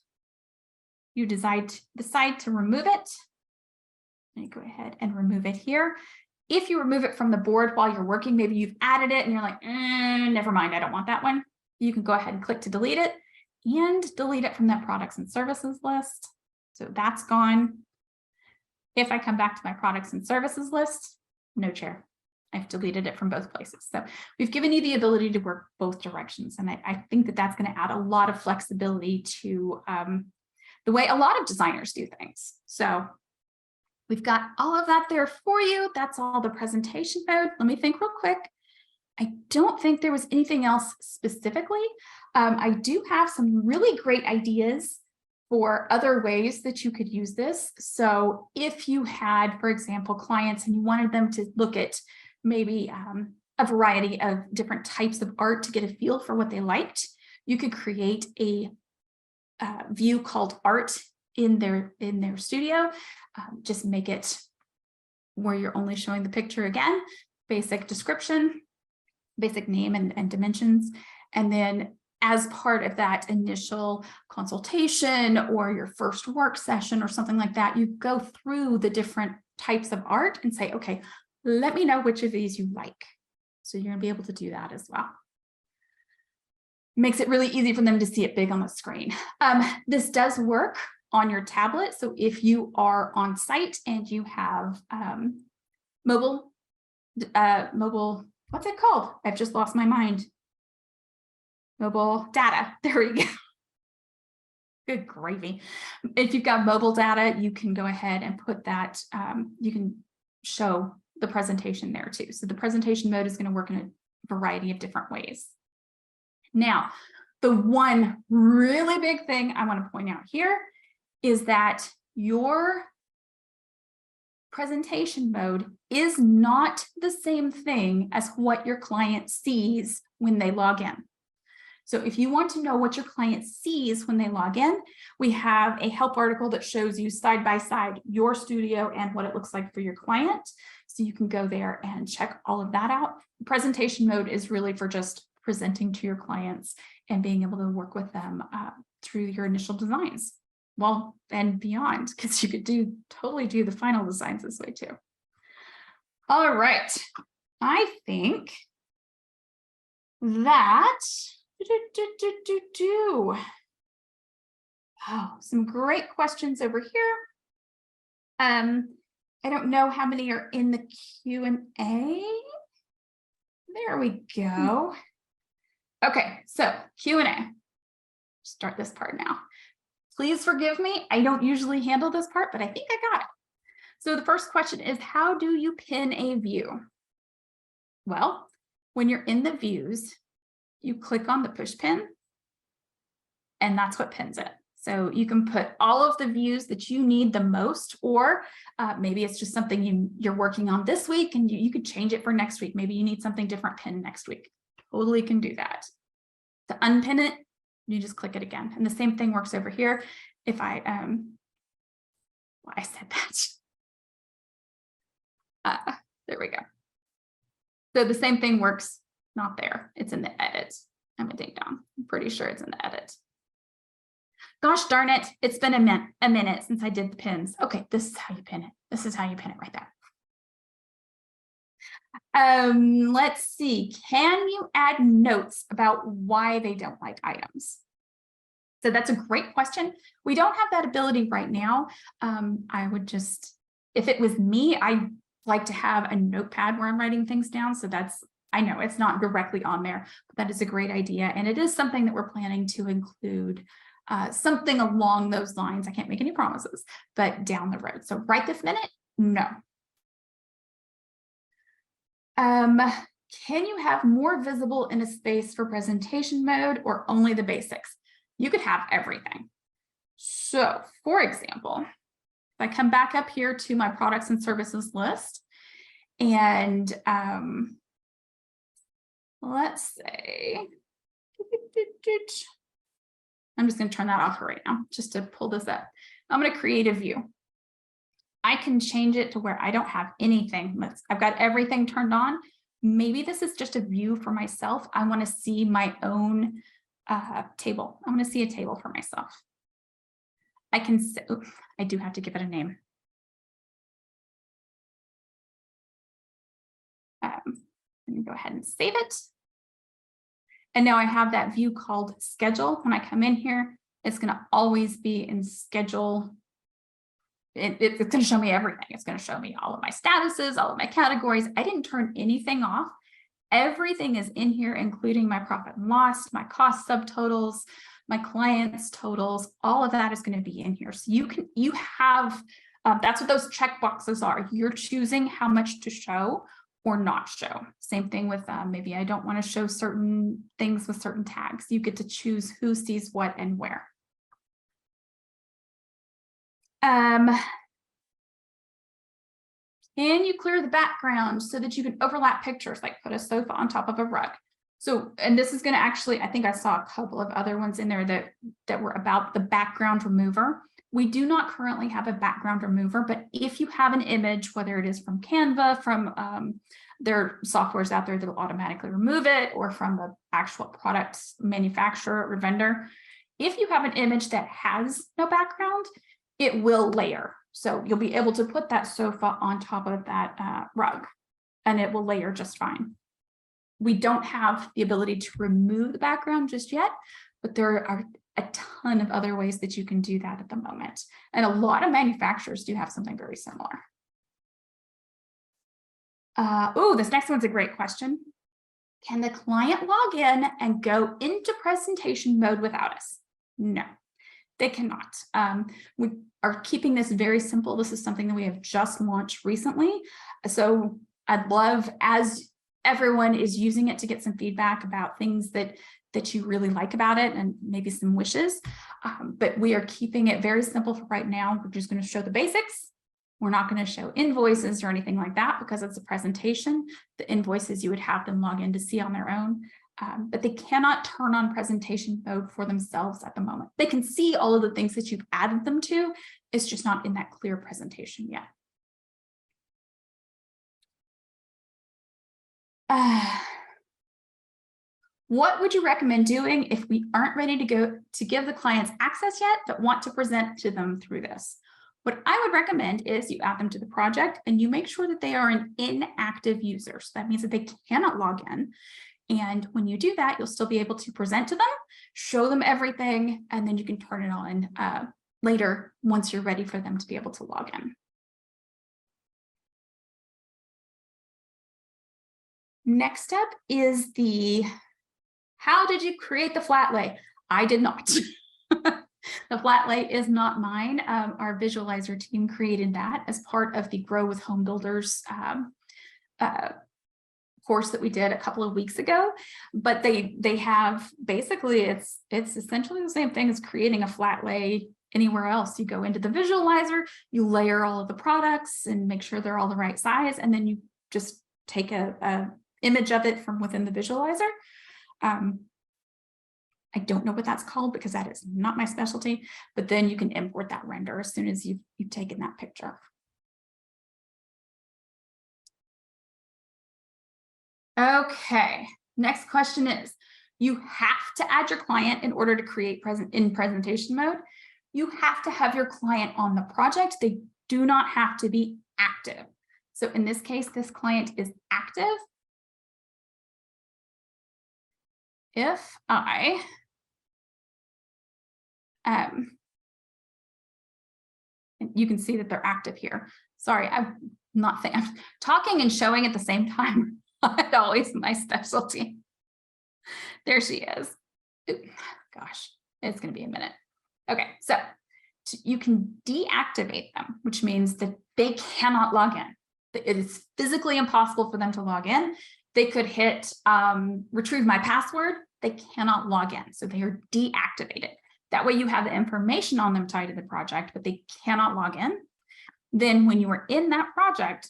you decide to remove it, let me go ahead and remove it here. If you remove it from the board while you're working, maybe you've added it and you're like, never mind, I don't want that one. You can go ahead and click to delete it and delete it from that products and services list. So that's gone. If I come back to my products and services list, no chair. I've deleted it from both places. So we've given you the ability to work both directions. And I think that that's going to add a lot of flexibility to the way a lot of designers do things. So we've got all of that there for you. That's all the presentation mode. Let me think real quick. I don't think there was anything else specifically. I do have some really great ideas for other ways that you could use this. So if you had, for example, clients and you wanted them to look at maybe a variety of different types of art to get a feel for what they liked, you could create a view called art in their studio. Just make it where you're only showing the picture again, basic description, basic name and dimensions. And then as part of that initial consultation or your first work session or something like that, you go through the different types of art and say, okay, let me know which of these you like. So you're gonna be able to do that as well. Makes it really easy for them to see it big on the screen. This does work on your tablet. So if you are on site and you have mobile, what's it called? I've just lost my mind. Mobile data, there we go. Good gravy. If you've got mobile data, you can go ahead and put that, you can show the presentation there too. So the presentation mode is going to work in a variety of different ways. Now, the one really big thing I want to point out here is that your presentation mode is not the same thing as what your client sees when they log in. So if you want to know what your client sees when they log in, we have a help article that shows you side by side your studio and what it looks like for your client. So you can go there and check all of that out. Presentation mode is really for just presenting to your clients and being able to work with them through your initial designs. Well, and beyond, because you could totally do the final designs this way too. All right, I think that oh, some great questions over here. I don't know how many are in the Q&A. There we go. Okay, so Q&A. Start this part now. Please forgive me. I don't usually handle this part, but I think I got it. So the first question is, how do you pin a view? Well, when you're in the views, you click on the push pin, and that's what pins it. So you can put all of the views that you need the most, or maybe it's just something you're working on this week and you could change it for next week. Maybe you need something different pinned next week. Totally can do that. To unpin it, You just click it again. And the same thing works over here. If I, well, I said that. There we go. So the same thing works, not there. It's in the edit. I'm gonna take down. I'm pretty sure it's in the edit. Gosh darn it. It's been a minute since I did the pins. Okay, this is how you pin it. This is how you pin it right there. Let's see. Can you add notes about why they don't like items? So that's a great question. We don't have that ability right now. I would just, if it was me, I like to have a notepad where I'm writing things down. So that's, I know it's not directly on there, but that is a great idea. And it is something that we're planning to include, something along those lines. I can't make any promises, but down the road. So right this minute, no. Can you have more visible in a space for presentation mode or only the basics? You could have everything. So for example, if I come back up here to my products and services list, and let's say, I'm just going to turn that off right now, just to pull this up. I'm going to create a view. I can change it to where I don't have anything. I've got everything turned on. Maybe this is just a view for myself. I want to see my own table. I want to see a table for myself. I can say, I do have to give it a name. Let me go ahead and save it. And now I have that view called schedule. When I come in here, it's going to always be in schedule. It's going to show me everything. It's going to show me all of my statuses, all of my categories. I didn't turn anything off. Everything is in here, including my profit and loss, my cost subtotals, my clients totals. All of that is going to be in here. So you have, that's what those check boxes are. You're choosing how much to show or not show. Same thing with maybe I don't want to show certain things with certain tags. You get to choose who sees what and where. Can you clear the background so that you can overlap pictures, like put a sofa on top of a rug? So, and this is going to actually, I think I saw a couple of other ones in there that were about the background remover. We do not currently have a background remover, but if you have an image, whether it is from Canva, from their softwares out there that will automatically remove it, or from the actual product manufacturer or vendor, if you have an image that has no background, it will layer. So you'll be able to put that sofa on top of that rug and it will layer just fine. We don't have the ability to remove the background just yet, but there are a ton of other ways that you can do that at the moment. And a lot of manufacturers do have something very similar. This next one's a great question. Can the client log in and go into presentation mode without us? No. They cannot. We are keeping this very simple. This is something that we have just launched recently. So I'd love, as everyone is using it, to get some feedback about things that you really like about it and maybe some wishes. But we are keeping it very simple for right now. We're just going to show the basics. We're not going to show invoices or anything like that because it's a presentation. The invoices you would have them log in to see on their own. But they cannot turn on presentation mode for themselves at the moment. They can see all of the things that you've added them to. It's just not in that clear presentation yet. What would you recommend doing if we aren't ready to give the clients access yet, but want to present to them through this? What I would recommend is you add them to the project and you make sure that they are an inactive user. So that means that they cannot log in. And when you do that, you'll still be able to present to them, show them everything, and then you can turn it on later once you're ready for them to be able to log in. Next up is how did you create the flat lay? I did not. The flat lay is not mine. Our visualizer team created that as part of the Grow with Home Builders course that we did a couple of weeks ago, but they have basically it's essentially the same thing as creating a flat lay anywhere else. You go into the visualizer, you layer all of the products and make sure they're all the right size, and then you just take a image of it from within the visualizer. I don't know what that's called because that is not my specialty, but then you can import that render as soon as you've taken that picture. Okay, next question is, you have to add your client in order to create in presentation mode. You have to have your client on the project. They do not have to be active. So in this case, this client is active. If I and you can see that they're active here. Sorry, I'm talking and showing at the same time. Not always my specialty. There she is. Ooh, gosh, it's going to be a minute. Okay, so you can deactivate them, which means that they cannot log in. It is physically impossible for them to log in. They could hit retrieve my password. They cannot log in, so they are deactivated. That way you have the information on them tied to the project, but they cannot log in. Then when you are in that project,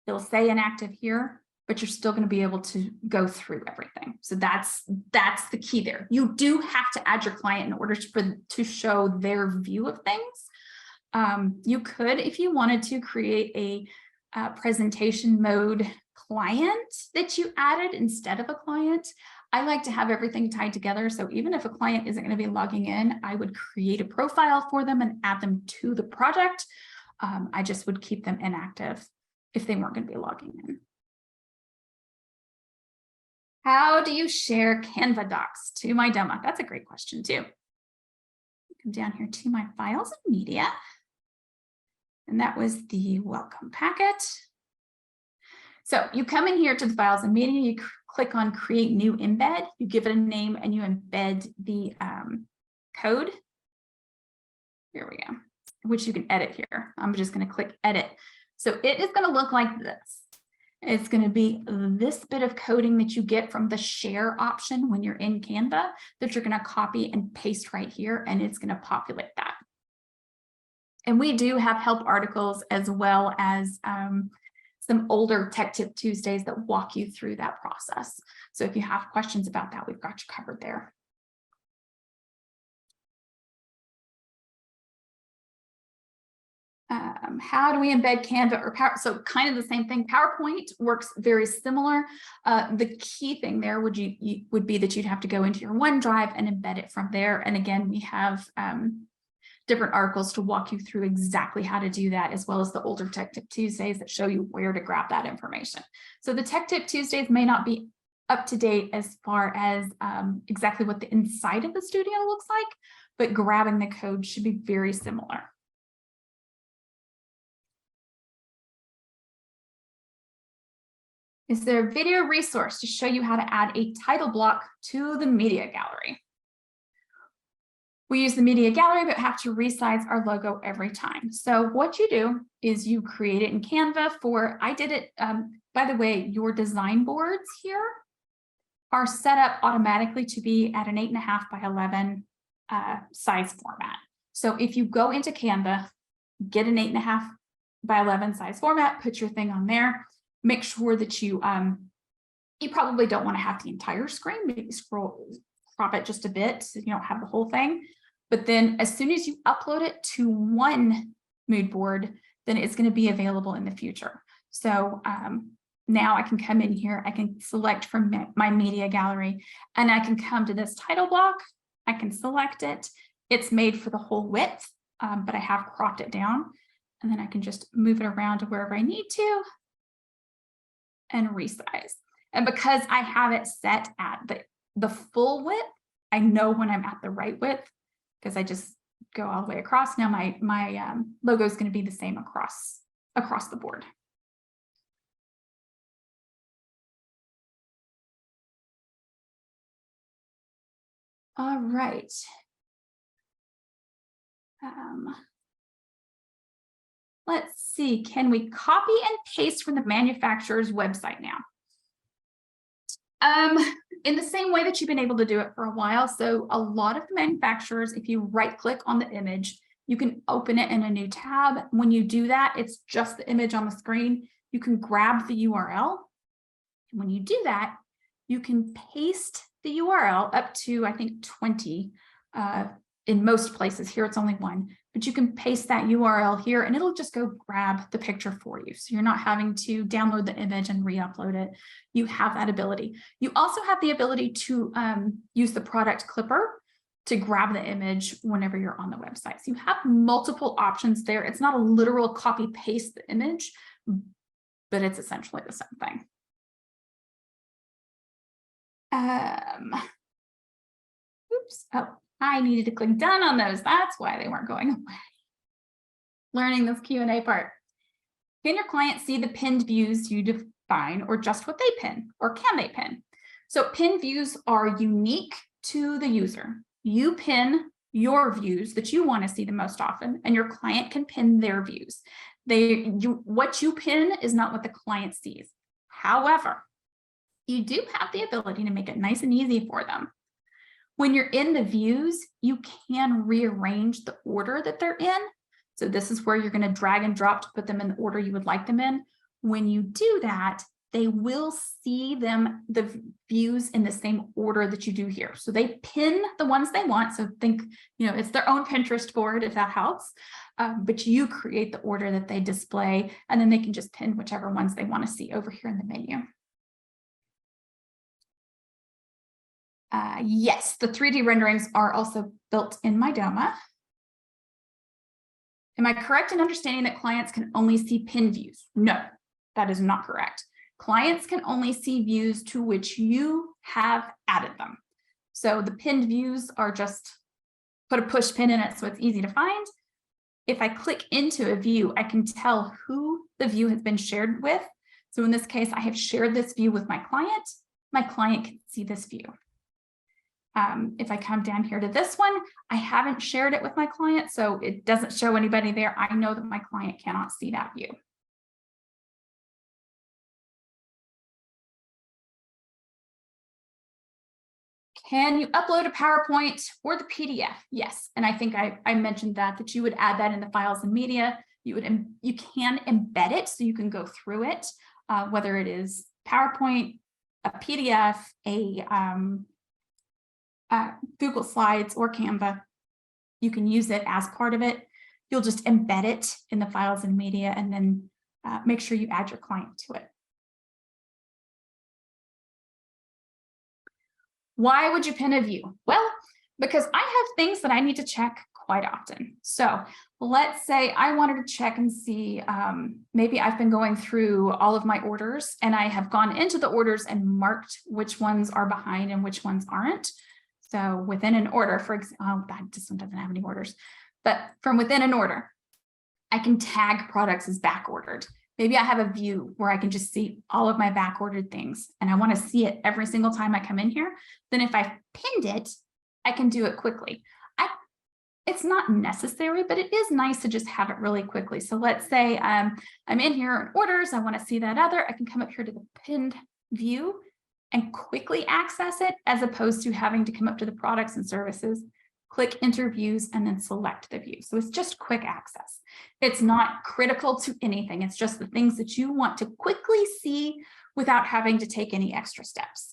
it'll say inactive here, but you're still going to be able to go through everything. So that's the key there. You do have to add your client in order to show their view of things. You could, if you wanted to, create a presentation mode client that you added instead of a client. I like to have everything tied together. So even if a client isn't going to be logging in, I would create a profile for them and add them to the project. I just would keep them inactive if they weren't going to be logging in. How do you share Canva docs to Mydoma? That's a great question too. Come down here to my files and media. And that was the welcome packet. So you come in here to the files and media, you click on create new embed, you give it a name and you embed the code. Here we go, which you can edit here. I'm just going to click edit. So it is going to look like this. It's going to be this bit of coding that you get from the share option when you're in Canva that you're going to copy and paste right here, and it's going to populate that. And we do have help articles as well as some older Tech Tip Tuesdays that walk you through that process. So if you have questions about that, we've got you covered there. How do we embed Canva or Power? So kind of the same thing. PowerPoint works very similar. The key thing there would be that you'd have to go into your OneDrive and embed it from there. And again, we have different articles to walk you through exactly how to do that, as well as the older Tech Tip Tuesdays that show you where to grab that information. So the Tech Tip Tuesdays may not be up to date as far as exactly what the inside of the studio looks like, but grabbing the code should be very similar. Is there a video resource to show you how to add a title block to the media gallery? We use the media gallery, but have to resize our logo every time. So what you do is you create it in Canva I did it, by the way, your design boards here are set up automatically to be at an 8.5 by 11 size format. So if you go into Canva, get an 8.5 by 11 size format, put your thing on there. Make sure that you probably don't want to have the entire screen, maybe crop it just a bit so you don't have the whole thing. But then as soon as you upload it to one mood board, then it's going to be available in the future. So now I can come in here, I can select from my media gallery, and I can come to this title block. I can select it. It's made for the whole width, but I have cropped it down, and then I can just move it around to wherever I need to and resize. And because I have it set at the full width, I know when I'm at the right width because I just go all the way across. Now my logo is going to be the same across the board. All right. Let's see, can we copy and paste from the manufacturer's website now? In the same way that you've been able to do it for a while. So a lot of the manufacturers, if you right click on the image, you can open it in a new tab. When you do that, it's just the image on the screen. You can grab the URL. And when you do that, you can paste the URL up to, I think, 20 in most places. Here it's only 1, but you can paste that URL here and it'll just go grab the picture for you. So you're not having to download the image and re-upload it. You have that ability. You also have the ability to use the product clipper to grab the image whenever you're on the website. So you have multiple options there. It's not a literal copy paste the image, but it's essentially the same thing. Oops. Oh, I needed to click done on those. That's why they weren't going away. Learning this Q&A part. Can your client see the pinned views you define or just what they pin, or can they pin? So pinned views are unique to the user. You pin your views that you want to see the most often, and your client can pin their views. What you pin is not what the client sees. However, you do have the ability to make it nice and easy for them. When you're in the views, you can rearrange the order that they're in. So this is where you're going to drag and drop to put them in the order you would like them in. When you do that, they will see the views in the same order that you do here. So they pin the ones they want. So think, it's their own Pinterest board, if that helps. But you create the order that they display, and then they can just pin whichever ones they want to see over here in the menu. Yes, the 3D renderings are also built in Mydoma. Am I correct in understanding that clients can only see pin views? No, that is not correct. Clients can only see views to which you have added them. So the pinned views are just put a push pin in it so it's easy to find. If I click into a view, I can tell who the view has been shared with. So in this case, I have shared this view with my client. My client can see this view. If I come down here to this one, I haven't shared it with my client, so it doesn't show anybody there. I know that my client cannot see that view. Can you upload a PowerPoint or the PDF? Yes, and I think I mentioned that you would add that in the files and media. You can embed it so you can go through it, whether it is PowerPoint, a PDF, Google Slides or Canva. You can use it as part of it. You'll just embed it in the files and media and then make sure you add your client to it. Why would you pin a view? Well, because I have things that I need to check quite often. So let's say I wanted to check and see, maybe I've been going through all of my orders and I have gone into the orders and marked which ones are behind and which ones aren't. So within an order, for example, this one doesn't have any orders, but from within an order, I can tag products as back ordered. Maybe I have a view where I can just see all of my back ordered things and I want to see it every single time I come in here. Then if I pinned it, I can do it quickly. It's not necessary, but it is nice to just have it really quickly. So let's say I'm in here in orders. I want to see that other. I can come up here to the pinned view and quickly access it, as opposed to having to come up to the products and services, click enter views, and then select the view. So it's just quick access. It's not critical to anything. It's just the things that you want to quickly see without having to take any extra steps.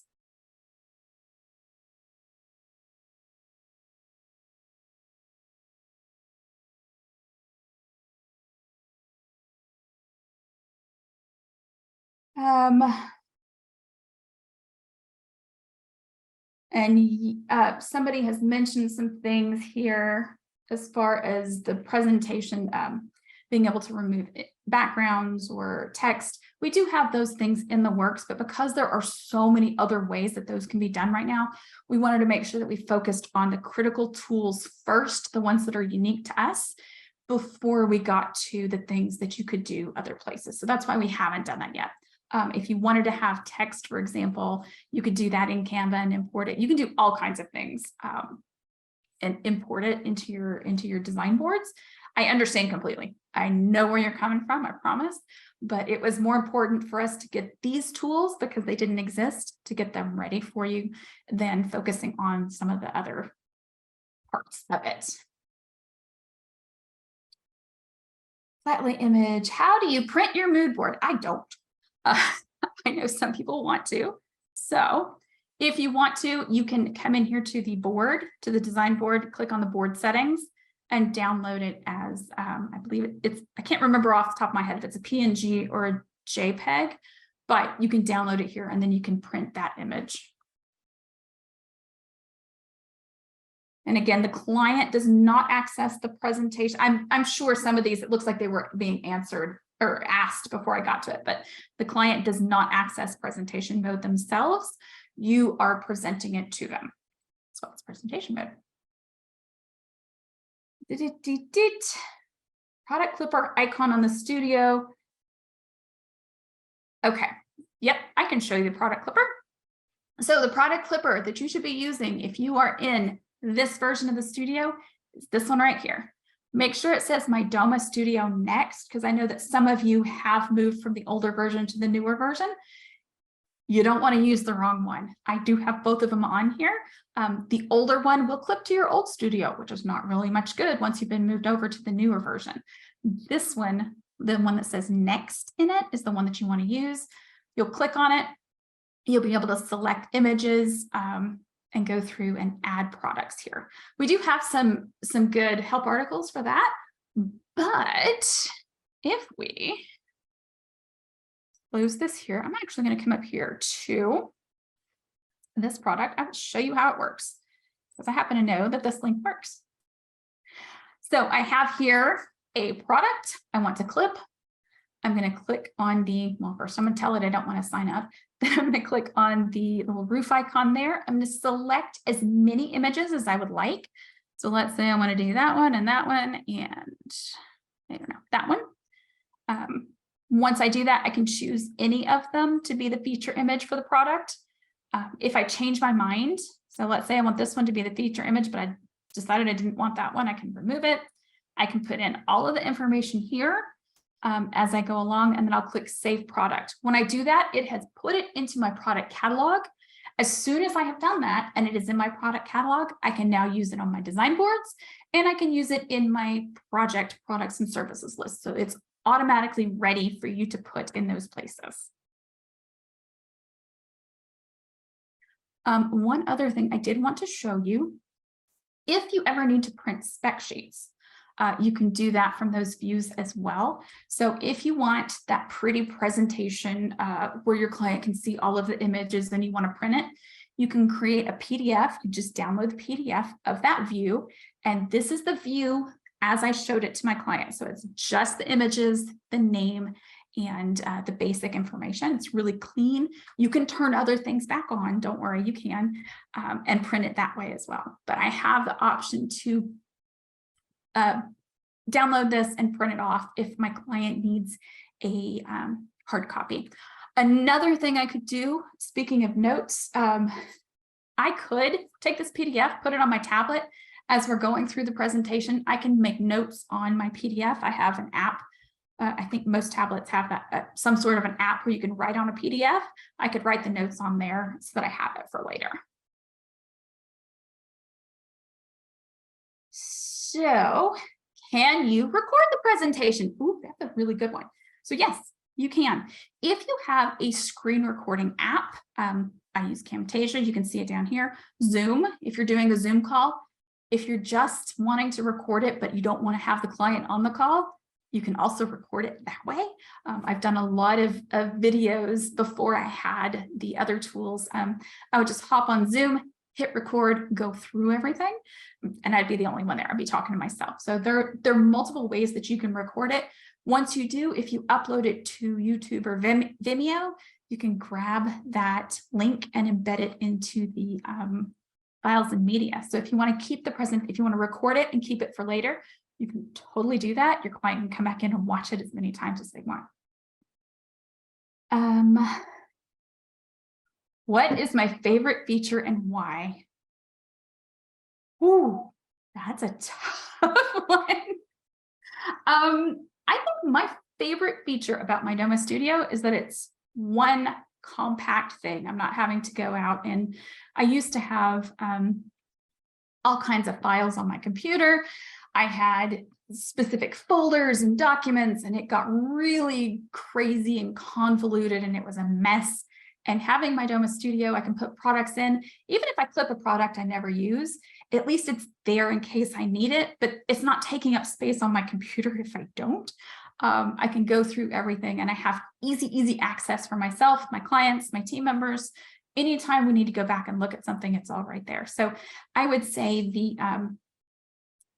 And somebody has mentioned some things here as far as the presentation, being able to remove backgrounds or text. We do have those things in the works, but because there are so many other ways that those can be done right now, we wanted to make sure that we focused on the critical tools first, the ones that are unique to us, before we got to the things that you could do other places. So that's why we haven't done that yet. If you wanted to have text, for example, you could do that in Canva and import it. You can do all kinds of things and import it into your design boards. I understand completely. I know where you're coming from, I promise, but it was more important for us to get these tools, because they didn't exist, to get them ready for you than focusing on some of the other parts of it. Flatly image, how do you print your mood board? I don't. I know some people want to. So If you want to, you can come in here to the board, to the design board, click on the board settings and download it as, I believe I can't remember off the top of my head if it's a PNG or a JPEG, but you can download it here and then you can print that image. And again, the client does not access the presentation. I'm sure some of these, it looks like they were being answered or asked before I got to it, but the client does not access presentation mode themselves. You are presenting it to them. So it's presentation mode. Product clipper icon on the studio. Okay, yep, I can show you the product clipper. So the product clipper that you should be using if you are in this version of the studio is this one right here. Make sure it says Mydoma Studio Next, because I know that some of you have moved from the older version to the newer version. You don't want to use the wrong one. I do have both of them on here. The older one will clip to your old studio, which is not really much good once you've been moved over to the newer version. This one, the one that says Next in it, is the one that you want to use. You'll click on it. You'll be able to select images and go through and add products here. We do have some good help articles for that, but if we close this here, I'm actually going to come up here to this product. I will show you how it works because I happen to know that this link works. So I have here a product I want to clip. I'm going to click on the, well, first I'm going to tell it I don't want to sign up. Then I'm going to click on the little roof icon there. I'm going to select as many images as I would like. So let's say I want to do that one and that one, and I don't know, that one. Once I do that, I can choose any of them to be the feature image for the product. If I change my mind, so let's say I want this one to be the feature image, but I decided I didn't want that one, I can remove it. I can put in all of the information here as I go along, and then I'll click Save Product. When I do that, it has put it into my product catalog. As soon as I have done that and it is in my product catalog, I can now use it on my design boards, and I can use it in my project products and services list. So it's automatically ready for you to put in those places. One other thing I did want to show you, if you ever need to print spec sheets, you can do that from those views as well. So if you want that pretty presentation where your client can see all of the images and you want to print it, you can create a PDF. You just download the PDF of that view. And this is the view as I showed it to my client. So it's just the images, the name, and the basic information. It's really clean. You can turn other things back on. Don't worry, you can, and print it that way as well. But I have the option to download this and print it off if my client needs a hard copy. Another thing I could do, speaking of notes, I could take this PDF, put it on my tablet. As we're going through the presentation, I can make notes on my PDF. I have an app. I think most tablets have that, some sort of an app where you can write on a PDF. I could write the notes on there so that I have it for later. So, can you record the presentation? Ooh, that's a really good one. So yes, you can. If you have a screen recording app, I use Camtasia, you can see it down here. Zoom, if you're doing a Zoom call, if you're just wanting to record it, but you don't want to have the client on the call, you can also record it that way. I've done a lot of videos before I had the other tools. I would just hop on Zoom, hit record, go through everything, and I'd be the only one there. I'd be talking to myself. So there are multiple ways that you can record it. Once you do, if you upload it to YouTube or Vimeo, you can grab that link and embed it into the files and media. So if you want to keep the if you want to record it and keep it for later, you can totally do that. Your client can come back in and watch it as many times as they want. What is my favorite feature and why? Ooh, that's a tough one. I think my favorite feature about Mydoma Studio is that it's one compact thing. I'm not having to go out, and I used to have all kinds of files on my computer. I had specific folders and documents, and it got really crazy and convoluted, and it was a mess. And having Mydoma Studio, I can put products in. Even if I clip a product I never use, at least it's there in case I need it, but it's not taking up space on my computer if I don't. I can go through everything, and I have easy access for myself, my clients, my team members. Anytime we need to go back and look at something, it's all right there. So I would say the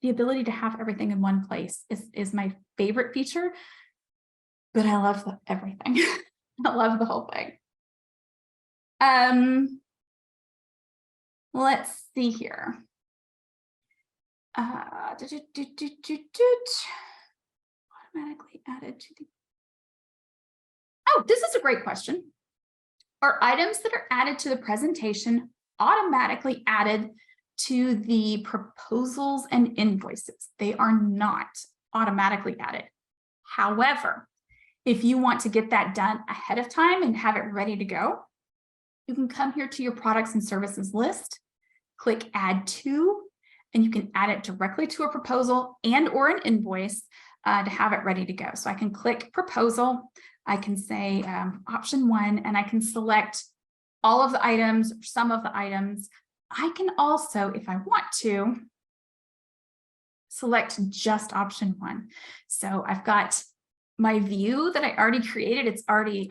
ability to have everything in one place is my favorite feature, but I love everything. I love the whole thing. Let's see here. Automatically added to the. Oh, this is a great question. Are items that are added to the presentation automatically added to the proposals and invoices? They are not automatically added. However, if you want to get that done ahead of time and have it ready to go, you can come here to your products and services list, click add to, and you can add it directly to a proposal and or an invoice to have it ready to go. So I can click proposal, I can say option 1, and I can select all of the items or some of the items. I can also, if I want to, select just option 1. So I've got my view that I already created. It's already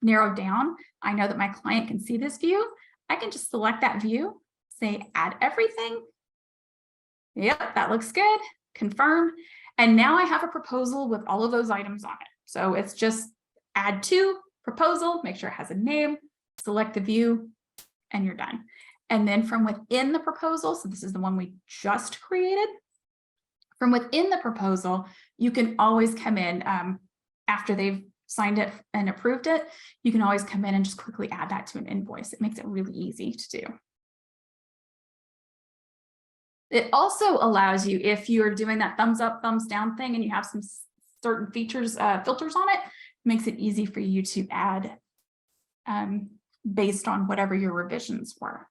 narrowed down. I know that my client can see this view. I can just select that view, say add everything. Yep, that looks good. Confirm. And now I have a proposal with all of those items on it. So it's just add to proposal, make sure it has a name, select the view, and you're done. And then from within the proposal, so this is the one we just created, from within the proposal, you can always come in after they've signed it and approved it, you can always come in and just quickly add that to an invoice. It makes it really easy to do. It also allows you, if you're doing that thumbs up, thumbs down thing, and you have some certain features, filters on it, makes it easy for you to add based on whatever your revisions were.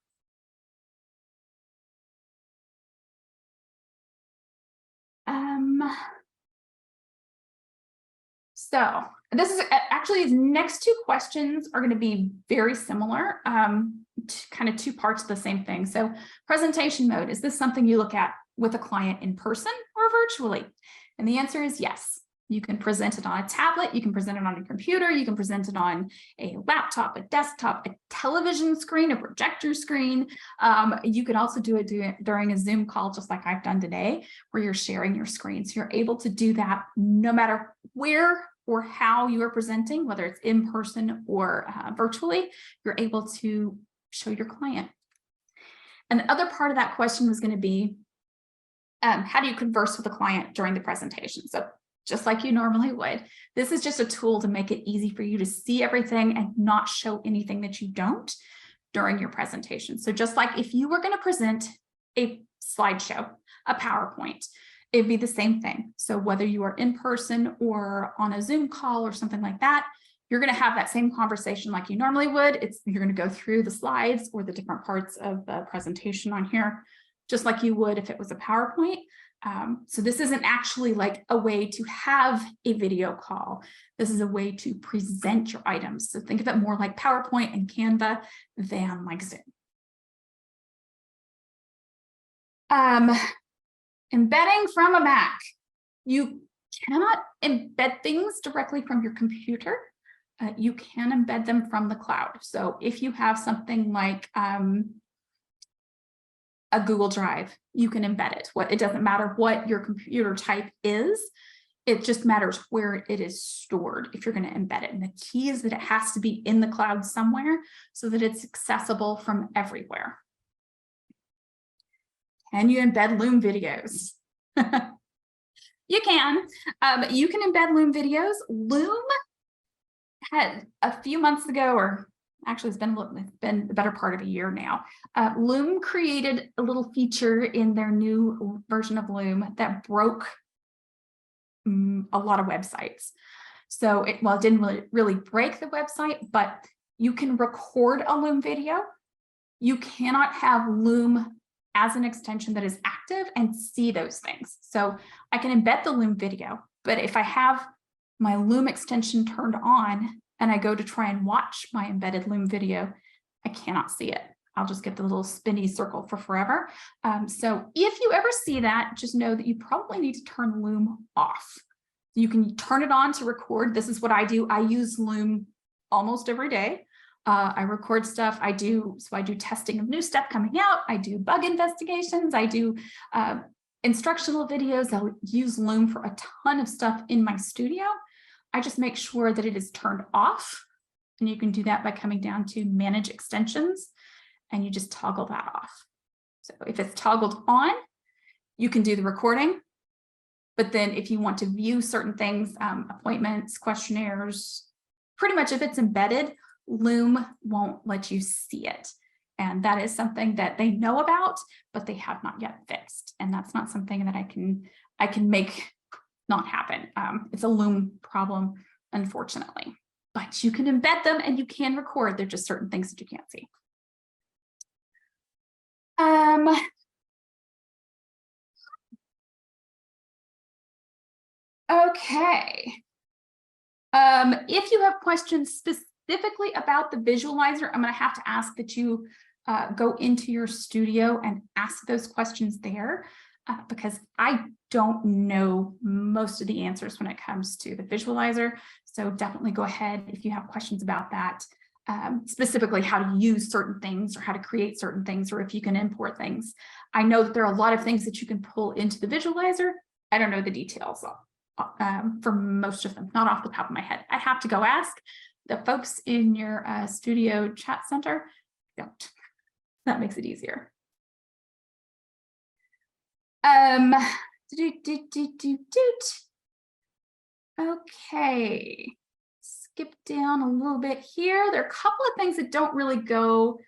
So this is actually, these next two questions are going to be very similar, kind of two parts of the same thing. So presentation mode, is this something you look at with a client in person or virtually? And the answer is yes. You can present it on a tablet, you can present it on a computer, you can present it on a laptop, a desktop, a television screen, a projector screen. You could also do it during a Zoom call, just like I've done today, where you're sharing your screen. So you're able to do that no matter where or how you are presenting, whether it's in person or virtually, you're able to show your client. And the other part of that question was going to be, how do you converse with the client during the presentation? So just like you normally would, this is just a tool to make it easy for you to see everything and not show anything that you don't during your presentation. So just like if you were going to present a slideshow, a PowerPoint, it'd be the same thing. So whether you are in person or on a Zoom call or something like that, you're going to have that same conversation like you normally would. You're going to go through the slides or the different parts of the presentation on here, just like you would if it was a PowerPoint. So this isn't actually like a way to have a video call. This is a way to present your items. So think of it more like PowerPoint and Canva than like Zoom. Embedding from a Mac. You cannot embed things directly from your computer. You can embed them from the cloud. So if you have something like a Google Drive, you can embed it. It doesn't matter what your computer type is, it just matters where it is stored if you're going to embed it. And the key is that it has to be in the cloud somewhere so that it's accessible from everywhere. Can you embed Loom videos? You can. You can embed Loom videos. Loom had a few months ago, or actually it's been the better part of a year now. Loom created a little feature in their new version of Loom that broke a lot of websites. So it didn't really break the website, but you can record a Loom video. You cannot have Loom as an extension that is active and see those things. So I can embed the Loom video, but if I have my Loom extension turned on and I go to try and watch my embedded Loom video, I cannot see it. I'll just get the little spinny circle for forever. So if you ever see that, just know that you probably need to turn Loom off. You can turn it on to record. This is what I do. I use Loom almost every day. I record stuff. I do testing of new stuff coming out. I do bug investigations. I do instructional videos. I'll use Loom for a ton of stuff in my studio. I just make sure that it is turned off. And you can do that by coming down to Manage Extensions, and you just toggle that off. So if it's toggled on, you can do the recording. But then if you want to view certain things, appointments, questionnaires, pretty much if it's embedded, Loom won't let you see it. And that is something that they know about, but they have not yet fixed. And that's not something that I can make not happen. It's a Loom problem, unfortunately. But you can embed them and you can record. They're just certain things that you can't see. Okay. If you have questions specifically about the visualizer, I'm going to have to ask that you go into your studio and ask those questions there, because I don't know most of the answers when it comes to the visualizer. So definitely go ahead if you have questions about that, specifically how to use certain things or how to create certain things, or if you can import things. I know that there are a lot of things that you can pull into the visualizer. I don't know the details for most of them, not off the top of my head. I have to go ask the folks in your studio chat center. Don't. That makes it easier. Okay, skip down a little bit here. There are a couple of things that don't really go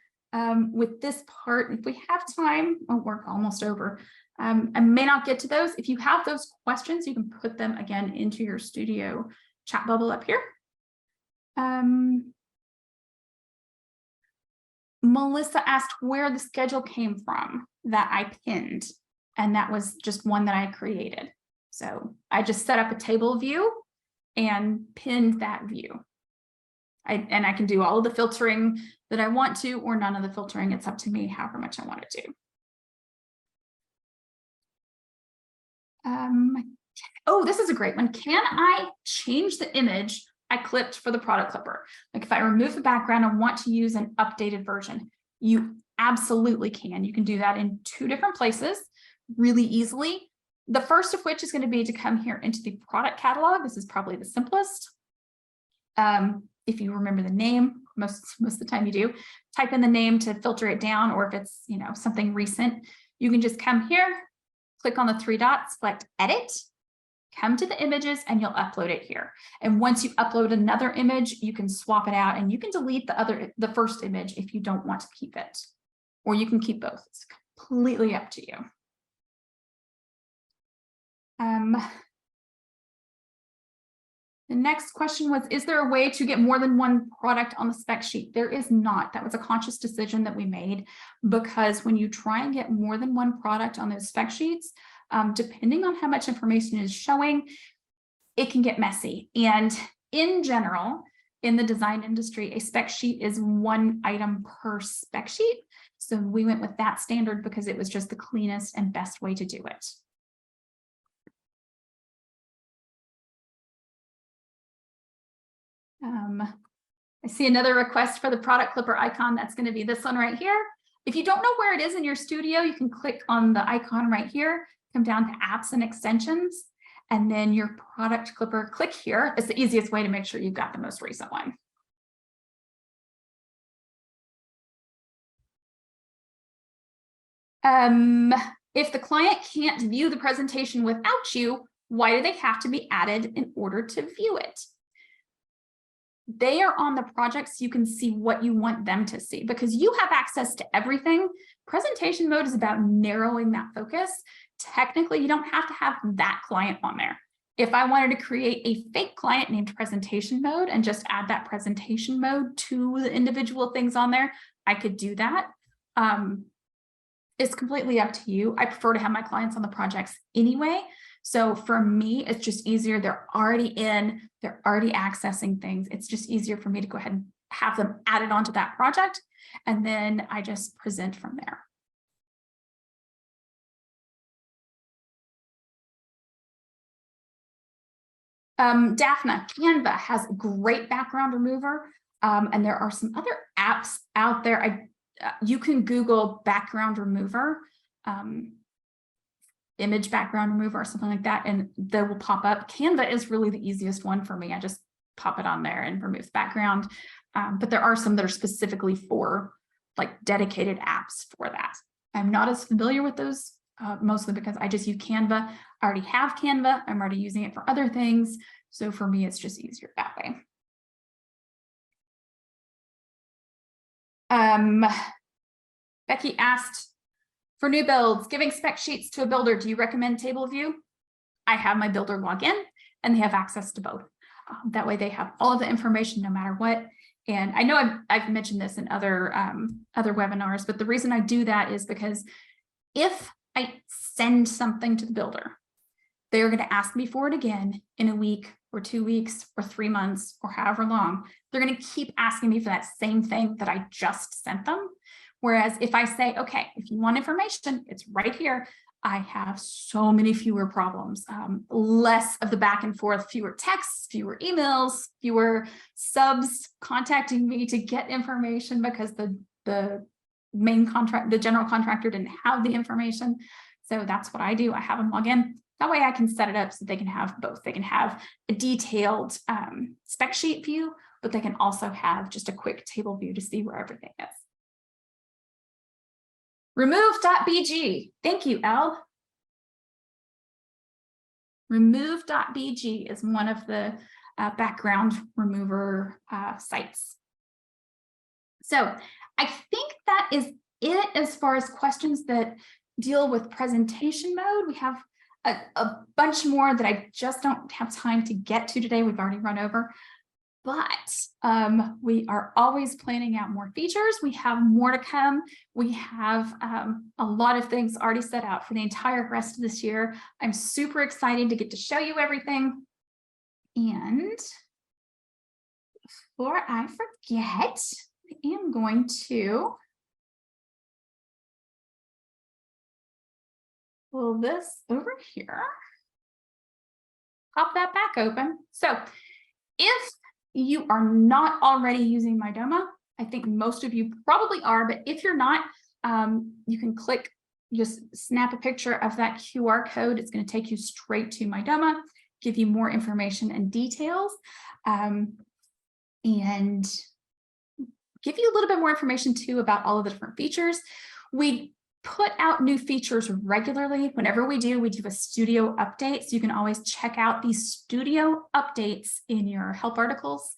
with this part. If we have time, we're almost over. I may not get to those. If you have those questions, you can put them again into your studio chat bubble up here. Melissa asked where the schedule came from that I pinned, and that was just one that I created. So I just set up a table view and pinned that view. And I can do all of the filtering that I want to, or none of the filtering. It's up to me however much I want to do. Oh, this is a great one. Can I change the image I clipped for the product clipper? Like if I remove the background and want to use an updated version, you absolutely can. You can do that in 2 different places really easily. The first of which is going to be to come here into the product catalog. This is probably the simplest. If you remember the name, most of the time you do, type in the name to filter it down, or if it's something recent, you can just come here, click on the 3 dots, select edit, come to the images, and you'll upload it here. And once you upload another image, you can swap it out and you can delete the first image if you don't want to keep it, or you can keep both. It's completely up to you. The next question was, is there a way to get more than one product on the spec sheet? There is not. That was a conscious decision that we made, because when you try and get more than one product on those spec sheets, depending on how much information is showing, it can get messy. And in general, in the design industry, a spec sheet is 1 item per spec sheet. So we went with that standard because it was just the cleanest and best way to do it. I see another request for the product clipper icon. That's going to be this one right here. If you don't know where it is in your studio, you can click on the icon right here, come down to apps and extensions, and then your product clipper, click here. It's the easiest way to make sure you've got the most recent one. If the client can't view the presentation without you, why do they have to be added in order to view it? They are on the project so you can see what you want them to see, because you have access to everything. Presentation mode is about narrowing that focus. Technically, you don't have to have that client on there. If I wanted to create a fake client named presentation mode and just add that presentation mode to the individual things on there, I could do that. It's completely up to you. I prefer to have my clients on the projects anyway, So for me, it's just easier. They're already in, they're already accessing things. It's just easier for me to go ahead and have them added onto that project. And then I just present from there. Daphne, Canva has a great background remover. And there are some other apps out there. You can Google background remover, image background remover or something like that, and they will pop up. Canva is really the easiest one for me. I just pop it on there and remove the background. But there are some that are specifically for like dedicated apps for that. I'm not as familiar with those, mostly because I just use Canva. I already have Canva. I'm already using it for other things. So for me, it's just easier that way. Becky asked, for new builds, giving spec sheets to a builder, do you recommend table view? I have my builder log in and they have access to both. That way they have all of the information no matter what. And I know I've mentioned this in other webinars, but the reason I do that is because if I send something to the builder, they're going to ask me for it again in a week or 2 weeks or 3 months or however long. They're going to keep asking me for that same thing that I just sent them. Whereas if I say, okay, if you want information, it's right here, I have so many fewer problems, less of the back and forth, fewer texts, fewer emails, fewer subs contacting me to get information because the general contractor didn't have the information. So that's what I do. I have them log in. That way I can set it up so they can have both. They can have a detailed spec sheet view, but they can also have just a quick table view to see where everything is. Remove.bg. Thank you, Elle. Remove.bg is one of the background remover sites. So I think that is it as far as questions that deal with presentation mode. We have a bunch more that I just don't have time to get to today. We've already run over. But we are always planning out more features. We have more to come. We have a lot of things already set out for the entire rest of this year. I'm super excited to get to show you everything. And before I forget, I am going to pull this over here. Pop that back open. So if you are not already using Mydoma, I think most of you probably are, but if you're not, you can click, just snap a picture of that QR code. It's going to take you straight to Mydoma, give you more information and details, and give you a little bit more information too about all of the different features. We put out new features regularly. Whenever we do a studio update. So you can always check out these studio updates in your help articles.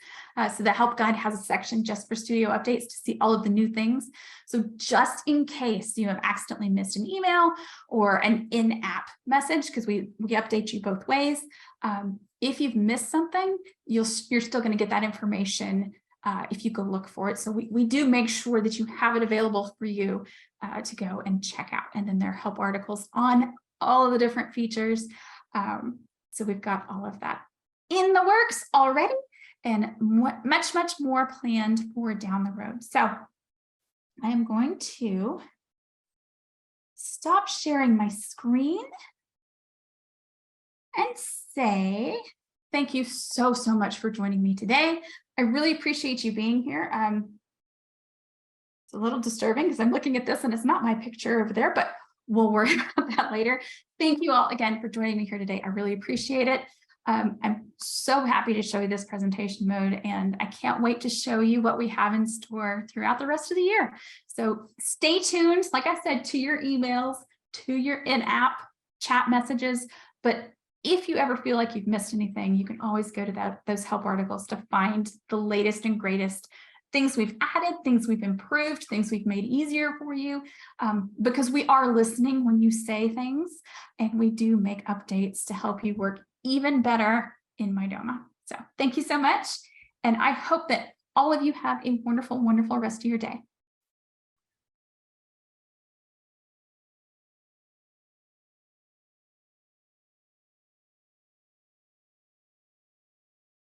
So the help guide has a section just for studio updates to see all of the new things. So just in case you have accidentally missed an email or an in-app message, because we update you both ways. If you've missed something, you're still going to get that information if you go look for it. So we do make sure that you have it available for you to go and check out. And then there are help articles on all of the different features. So we've got all of that in the works already and much, much more planned for down the road. So I am going to stop sharing my screen and say thank you so much for joining me today. I really appreciate you being here. It's a little disturbing because I'm looking at this and it's not my picture over there, but we'll worry about that later. Thank you all again for joining me here today. I really appreciate it. I'm so happy to show you this presentation mode, and I can't wait to show you what we have in store throughout the rest of the year. So stay tuned, like I said, to your emails, to your in-app chat messages, but if you ever feel like you've missed anything, you can always go to those help articles to find the latest and greatest things we've added, things we've improved, things we've made easier for you, because we are listening when you say things, and we do make updates to help you work even better in Mydoma. So thank you so much, and I hope that all of you have a wonderful, wonderful rest of your day.